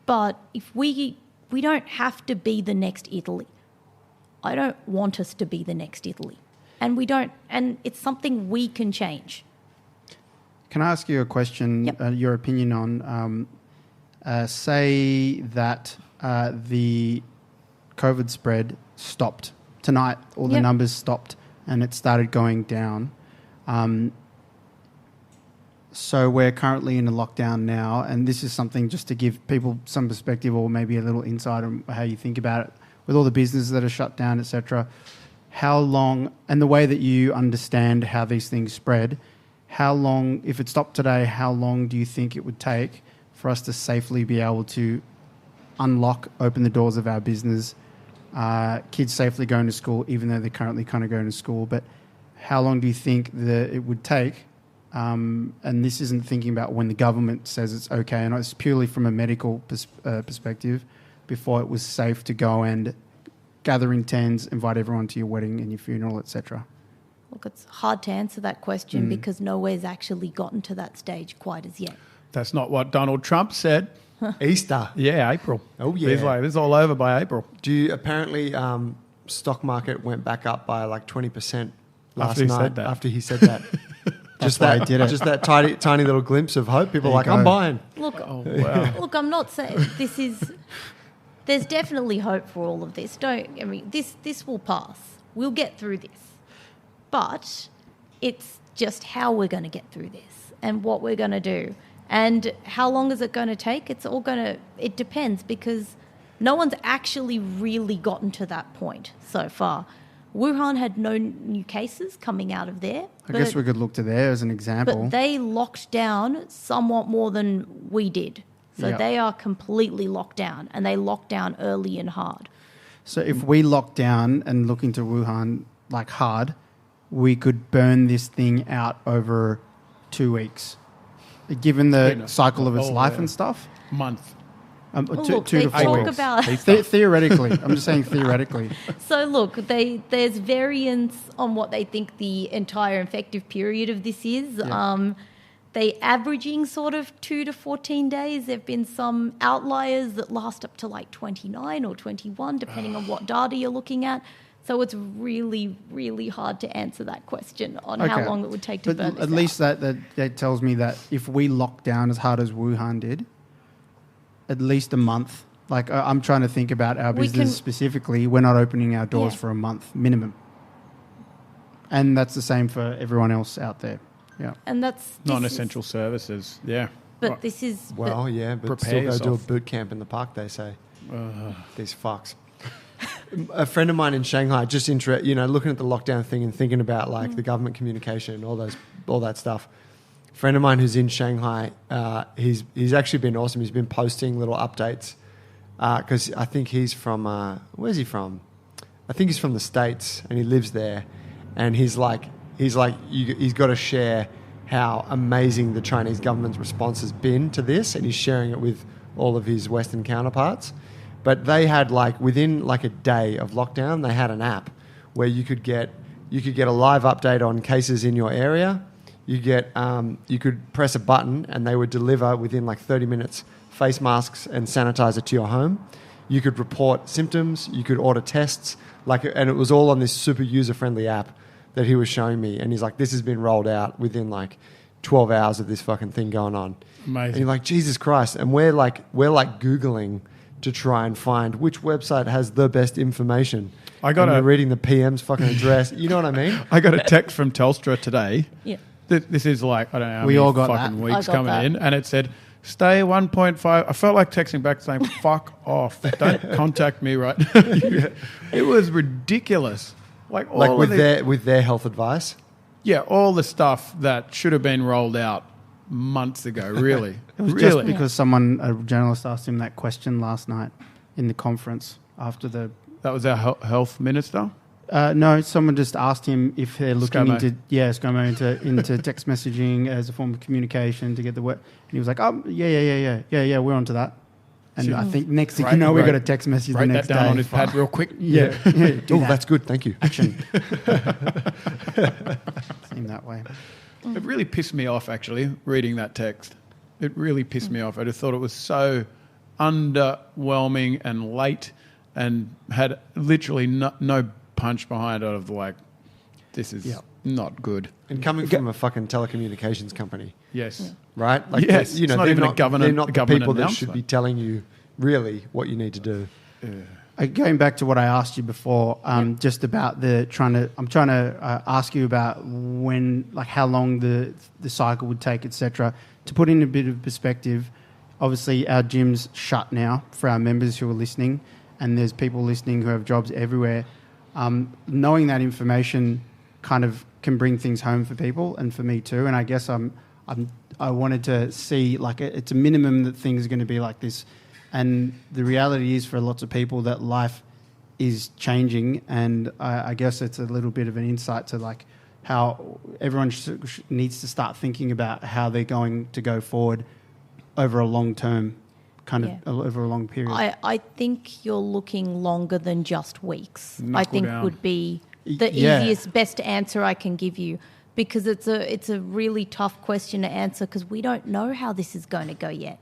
Speaker 4: but if we don't have to be the next Italy. I don't want us to be the next Italy. And it's something we can change.
Speaker 2: Can I ask you a question,
Speaker 4: Yep.
Speaker 2: Your opinion on, say that the COVID spread stopped tonight, all the numbers stopped and it started going down. So we're currently in a lockdown now, and this is something just to give people some perspective or maybe a little insight on how you think about it. With all the businesses that are shut down, etc., how long, and the way that you understand how these things spread, how long, if it stopped today, how long do you think it would take for us to safely be able to open the doors of our business, kids safely going to school, even though they're currently kind of going to school, but how long do you think that it would take? And this isn't thinking about when the government says it's okay, and it's purely from a medical perspective, before it was safe to go and gather in tens, invite everyone to your wedding and your funeral, etc.?
Speaker 4: Look, it's hard to answer that question because nowhere's actually gotten to that stage quite as yet.
Speaker 3: That's not what Donald Trump said.
Speaker 1: Easter.
Speaker 3: Yeah, April.
Speaker 1: Oh, yeah.
Speaker 3: He's like, this is all over by April.
Speaker 1: Apparently, stock market went back up by like 20% last
Speaker 3: After he
Speaker 1: night
Speaker 3: said that.
Speaker 1: after he said that.
Speaker 2: That's why I did it.
Speaker 1: Just that tiny little glimpse of hope. People are like,
Speaker 2: you
Speaker 1: I'm
Speaker 2: go.
Speaker 1: buying.
Speaker 4: Look,
Speaker 3: Oh, wow.
Speaker 4: look, I'm not saying this is. There's definitely hope for all of this. This will pass. We'll get through this, but it's just how we're going to get through this and what we're going to do and how long is it going to take. It depends because no one's actually really gotten to that point so far. Wuhan had no new cases coming out of there.
Speaker 2: I guess we could look to there as an example.
Speaker 4: But they locked down somewhat more than we did. So
Speaker 2: Yeah.
Speaker 4: they are completely locked down, and they locked down early and hard.
Speaker 2: So if we lock down and look into Wuhan like hard, we could burn this thing out over 2 weeks, given the cycle of its life and stuff.
Speaker 3: Month.
Speaker 4: Look,
Speaker 2: 2
Speaker 4: they
Speaker 2: to 4
Speaker 4: talk
Speaker 2: weeks.
Speaker 4: about.
Speaker 2: Theoretically, I'm just saying theoretically.
Speaker 4: So look, there's variance on what they think the entire infective period of this is.
Speaker 2: Yeah.
Speaker 4: They averaging sort of 2 to 14 days. There've been some outliers that last up to like 29 or 21, depending on what data you're looking at. So it's really, really hard to answer that question on how long it would take to burn this
Speaker 2: at least that tells me that if we lock down as hard as Wuhan did, at least a month. Like I'm trying to think about our business specifically. We're not opening our doors for a month minimum, and that's the same for everyone else out there. Yeah,
Speaker 4: And that's
Speaker 3: Non-essential services. Yeah.
Speaker 4: But this is
Speaker 1: But
Speaker 3: Prepare
Speaker 1: still go do a
Speaker 3: yourself.
Speaker 1: boot camp in the park, they say. These fucks. A friend of mine in Shanghai, just looking at the lockdown thing and thinking about like the government communication, all that stuff. A friend of mine who's in Shanghai, he's actually been awesome. He's been posting little updates because I think he's from where's he from? I think he's from the States and he lives there, and he's got to share how amazing the Chinese government's response has been to this, and he's sharing it with all of his Western counterparts. But they had within a day of lockdown, they had an app where you could get a live update on cases in your area. You could press a button and they would deliver within 30 minutes face masks and sanitizer to your home. You could report symptoms. You could order tests. And it was all on this super user-friendly app that he was showing me. And he's like, this has been rolled out within 12 hours of this fucking thing going on.
Speaker 3: Amazing.
Speaker 1: And you're like, Jesus Christ. And we're Googling to try and find which website has the best information. We're reading the PM's fucking address. You know what I mean?
Speaker 3: I got a text from Telstra today.
Speaker 4: Yeah.
Speaker 3: This is I don't know how
Speaker 2: We
Speaker 3: many
Speaker 2: all got
Speaker 3: fucking
Speaker 2: that.
Speaker 3: weeks
Speaker 4: I got
Speaker 3: coming
Speaker 4: that.
Speaker 3: in, and it said, stay 1.5. I felt like texting back saying, fuck off. Don't contact me right now. It was ridiculous.
Speaker 1: With their health advice.
Speaker 3: Yeah, all the stuff that should have been rolled out months ago, really.
Speaker 2: it was
Speaker 3: really.
Speaker 2: just because a journalist asked him that question last night in the conference after the.
Speaker 3: That was our health minister?
Speaker 2: No, someone just asked him if they're looking
Speaker 3: ScoMo.
Speaker 2: into text messaging as a form of communication to get the word. And he was like, oh, yeah, we're onto that. And I think next thing you know, we got a text message the
Speaker 3: Write
Speaker 2: next
Speaker 3: that down
Speaker 2: day.
Speaker 3: on his pad real quick.
Speaker 2: Yeah.
Speaker 1: Oh, that's good. Thank you.
Speaker 2: Action. Seemed that way.
Speaker 3: It really pissed me off, actually, reading that text. It really pissed me off. I just thought it was so underwhelming and late and had literally no punch behind it of this is not good.
Speaker 1: And coming from a fucking telecommunications company.
Speaker 3: Yes.
Speaker 4: Yeah.
Speaker 1: Right?
Speaker 3: Yes, it's not
Speaker 1: they're
Speaker 3: even a government-
Speaker 1: They're not the
Speaker 3: government
Speaker 1: people that should
Speaker 3: announcement.
Speaker 1: be telling you really what you need to do.
Speaker 2: Going back to what I asked you before, just about I'm trying to ask you about how long the cycle would take, etc. To put in a bit of perspective, obviously our gym's shut now for our members who are listening, and there's people listening who have jobs everywhere. Knowing that information kind of can bring things home for people and for me too. And I guess I wanted to see it's a minimum that things are going to be like this. And the reality is for lots of people that life is changing, and I guess it's a little bit of an insight to how everyone needs to start thinking about how they're going to go forward over a long term kind of
Speaker 4: Yeah.
Speaker 2: over a long period.
Speaker 4: I think you're looking longer than just weeks.
Speaker 3: Knuckle
Speaker 4: I think
Speaker 3: down.
Speaker 4: would be the
Speaker 2: Yeah.
Speaker 4: easiest, best answer I can give you, because it's a really tough question to answer because we don't know how this is going to go yet.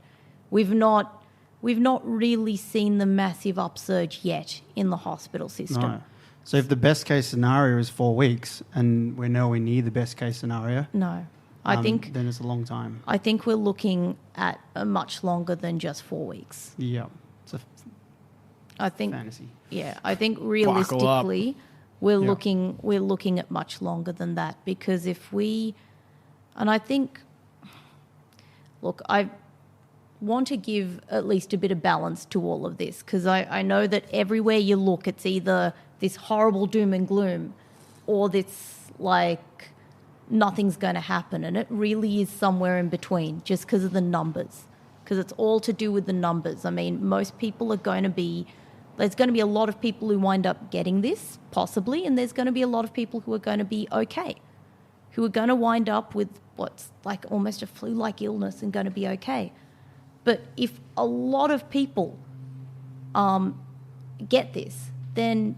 Speaker 4: We've not really seen the massive upsurge yet in the hospital system.
Speaker 2: No. So if the best case scenario is 4 weeks, and we're nowhere near the best case scenario,
Speaker 4: No. I think
Speaker 2: then it's a long time.
Speaker 4: we're looking at a much longer than just 4 weeks.
Speaker 2: Yeah, it's a
Speaker 4: I think
Speaker 2: fantasy.
Speaker 4: Yeah, I think realistically we're
Speaker 2: Yeah.
Speaker 4: looking at much longer than that, because I think, look, I want to give at least a bit of balance to all of this, because I know that everywhere you look it's either this horrible doom and gloom or this like nothing's going to happen, and it really is somewhere in between just because of the numbers, because it's all to do with the numbers. I mean, most people there's going to be a lot of people who wind up getting this, possibly, and there's going to be a lot of people who are going to be okay, who are going to wind up with what's like almost a flu-like illness and going to be okay. But if a lot of people get this, then,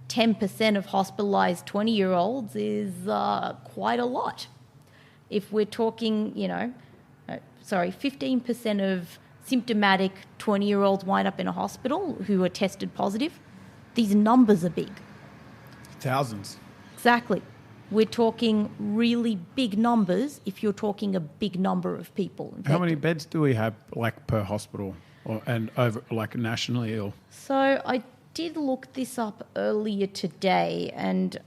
Speaker 4: 10% of hospitalised 20-year-olds is quite a lot. If we're talking, 15% of symptomatic 20-year-olds wind up in a hospital who are tested positive, these numbers are big.
Speaker 3: Thousands.
Speaker 4: Exactly. We're talking really big numbers if you're talking a big number of people infected.
Speaker 3: How many beds do we have, like, per hospital, and over, like, nationally? Or
Speaker 4: So I did look this up earlier today, and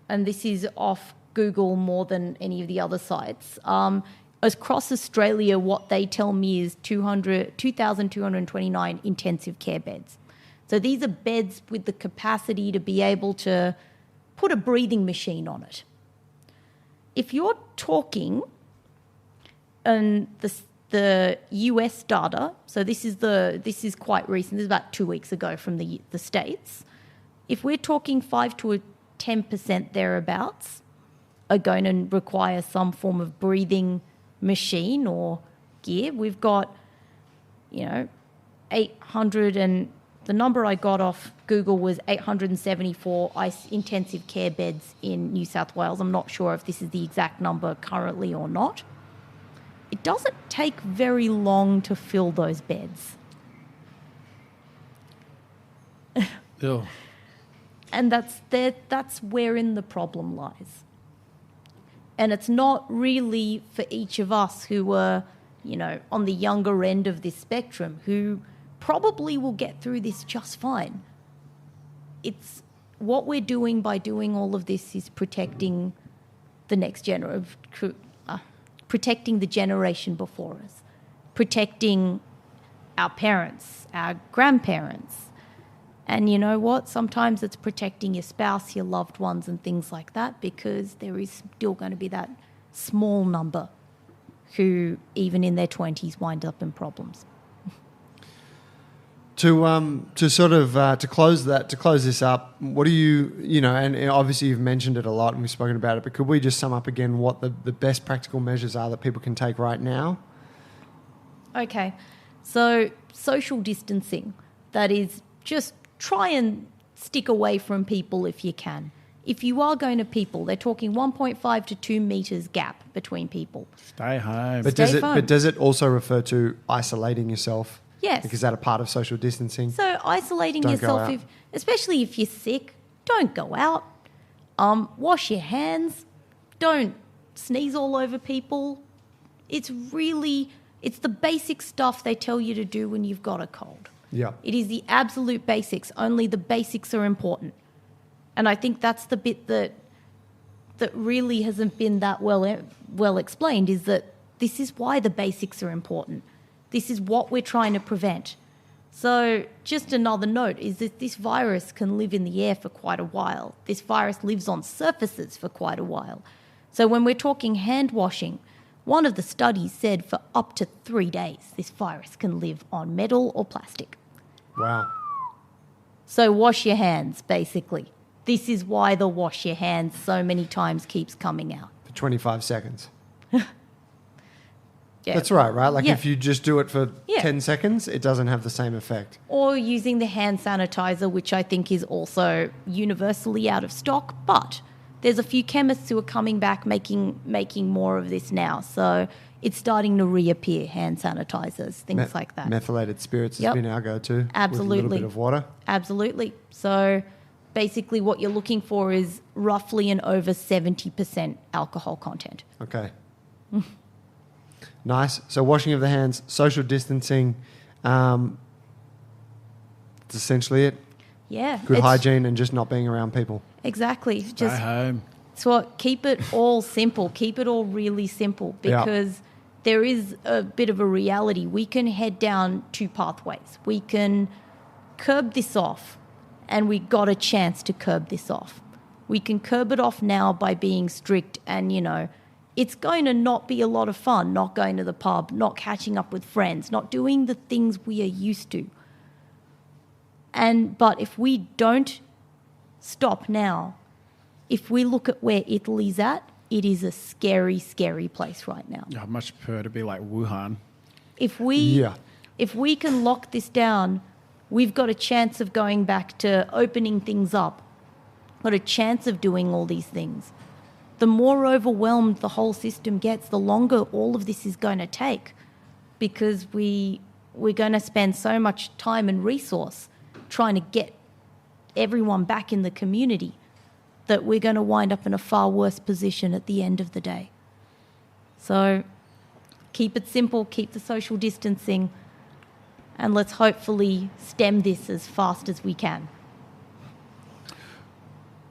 Speaker 4: this is off Google more than any of the other sites. Across Australia, what they tell me is 2,229 intensive care beds. So these are beds with the capacity to be able to put a breathing machine on it. If you're talking, and the US data, so this is quite recent, this is about 2 weeks ago from the States. If we're talking 5 to 10% thereabouts are going to require some form of breathing machine or gear, we've got, 800, and the number I got off Google was 874 intensive care beds in New South Wales. I'm not sure if this is the exact number currently or not. It doesn't take very long to fill those beds.
Speaker 3: Ew.
Speaker 4: And that's wherein the problem lies. And it's not really for each of us who were, on the younger end of this spectrum, who probably will get through this just fine. It's what we're doing by doing all of this is protecting the next generation, protecting the generation before us, protecting our parents, our grandparents. And you know what? Sometimes it's protecting your spouse, your loved ones, and things like that, because there is still going to be that small number who, even in their 20s, wind up in problems.
Speaker 1: To close this up, what do you, and obviously you've mentioned it a lot and we've spoken about it, but could we just sum up again what the best practical measures are that people can take right now?
Speaker 4: Okay, so social distancing, that is, just try and stick away from people if you can. If you are going to people, they're talking 1.5 to 2 metres gap between people.
Speaker 3: Stay home.
Speaker 1: But does it also refer to isolating yourself?
Speaker 4: Yes.
Speaker 1: Because that a part of social distancing?
Speaker 4: So isolating
Speaker 1: Don't
Speaker 4: yourself,
Speaker 1: go out.
Speaker 4: especially if you're sick, don't go out. Wash your hands. Don't sneeze all over people. It's the basic stuff they tell you to do when you've got a cold.
Speaker 1: Yeah.
Speaker 4: It is the absolute basics. Only the basics are important. And I think that's the bit that really hasn't been that well explained, is that this is why the basics are important. This is what we're trying to prevent. So just another note is that this virus can live in the air for quite a while. This virus lives on surfaces for quite a while. So when we're talking hand washing, one of the studies said for up to 3 days this virus can live on metal or plastic.
Speaker 1: Wow.
Speaker 4: So wash your hands, basically. This is why the wash your hands so many times keeps coming out.
Speaker 1: For 25 seconds.
Speaker 4: Yeah.
Speaker 1: That's right? Like
Speaker 4: Yeah.
Speaker 1: if you just do it for
Speaker 4: Yeah.
Speaker 1: 10 seconds, it doesn't have the same effect.
Speaker 4: Or using the hand sanitizer, which I think is also universally out of stock, but there's a few chemists who are coming back making more of this now. So it's starting to reappear, hand sanitizers, things like that.
Speaker 1: Methylated spirits has
Speaker 4: Yep.
Speaker 1: been our go-to.
Speaker 4: Absolutely.
Speaker 1: With a little bit of water.
Speaker 4: Absolutely. So basically what you're looking for is roughly an over 70% alcohol content.
Speaker 1: Okay. Nice. So washing of the hands, social distancing, that's essentially it.
Speaker 4: Yeah.
Speaker 1: Good
Speaker 4: it's-
Speaker 1: hygiene and just not being around people.
Speaker 4: Exactly.
Speaker 3: Stay
Speaker 4: Just
Speaker 3: home.
Speaker 4: So keep it all simple. Keep it all really simple
Speaker 1: Yeah.
Speaker 4: because there is a bit of a reality. We can head down two pathways. We can curb this off, and we got a chance to curb this off. We can curb it off now by being strict and, it's going to not be a lot of fun, not going to the pub, not catching up with friends, not doing the things we are used to. But if we don't stop now, if we look at where Italy's at, it is a scary, scary place right now.
Speaker 3: I'd much prefer to be like Wuhan.
Speaker 4: If we
Speaker 1: Yeah.
Speaker 4: can lock this down, we've got a chance of going back to opening things up, got a chance of doing all these things. The more overwhelmed the whole system gets, the longer all of this is going to take because we're going to spend so much time and resource trying to get everyone back in the community that we're going to wind up in a far worse position at the end of the day. So keep it simple, keep the social distancing, and let's hopefully stem this as fast as we can.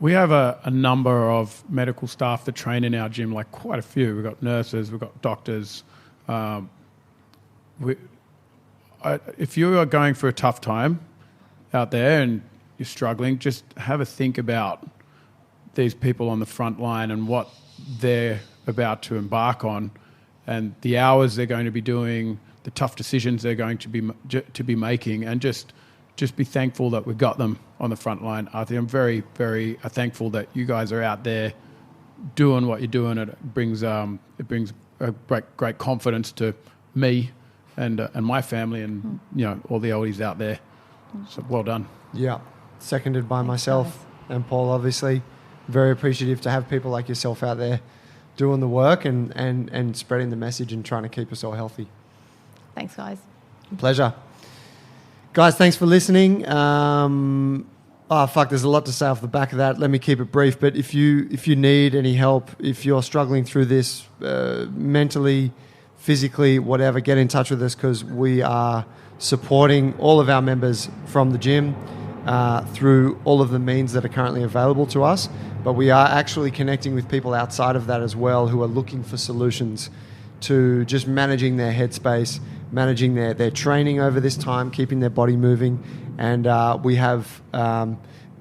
Speaker 3: We have a number of medical staff that train in our gym, like quite a few. We've got nurses, we've got doctors. If you are going for a tough time out there and you're struggling, just have a think about these people on the front line and what they're about to embark on and the hours they're going to be doing, the tough decisions they're going to be making, and just be thankful that we've got them on the front line. Arathi, I'm very, very thankful that you guys are out there doing what you're doing. It brings a great confidence to me and my family and all the oldies out there. So well done.
Speaker 1: Yeah. Seconded by myself and Paul, obviously. Very appreciative to have people like yourself out there doing the work and spreading the message and trying to keep us all healthy.
Speaker 4: Thanks, guys.
Speaker 1: Pleasure. Guys, thanks for listening. There's a lot to say off the back of that. Let me keep it brief. But if you need any help, if you're struggling through this mentally, physically, whatever, get in touch with us because we are supporting all of our members from the gym through all of the means that are currently available to us. But we are actually connecting with people outside of that as well who are looking for solutions to just managing their headspace, managing their training over this time, keeping their body moving. And we have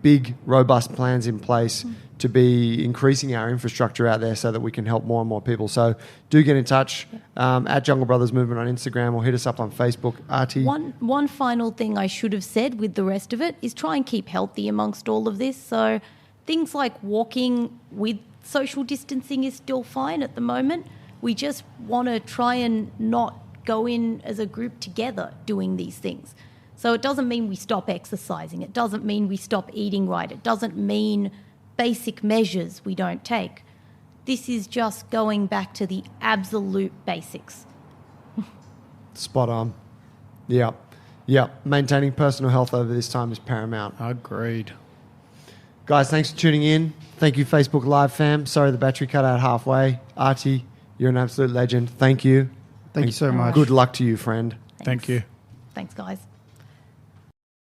Speaker 1: big, robust plans in place to be increasing our infrastructure out there so that we can help more and more people. So do get in touch at Jungle Brothers Movement on Instagram or hit us up on Facebook. RT.
Speaker 4: One final thing I should have said with the rest of it is try and keep healthy amongst all of this. So things like walking with social distancing is still fine at the moment. We just want to try and not go in as a group together doing these things. So it doesn't mean we stop exercising. It doesn't mean we stop eating right. It doesn't mean basic measures we don't take. This is just going back to the absolute basics.
Speaker 1: Spot on. Yeah. Maintaining personal health over this time is paramount.
Speaker 3: Agreed.
Speaker 1: Guys, thanks for tuning in. Thank you, Facebook Live fam. Sorry the battery cut out halfway. Artie, you're an absolute legend. Thank you.
Speaker 2: Thank you so much.
Speaker 1: Good luck to you, friend.
Speaker 3: Thank you.
Speaker 4: Thanks, guys.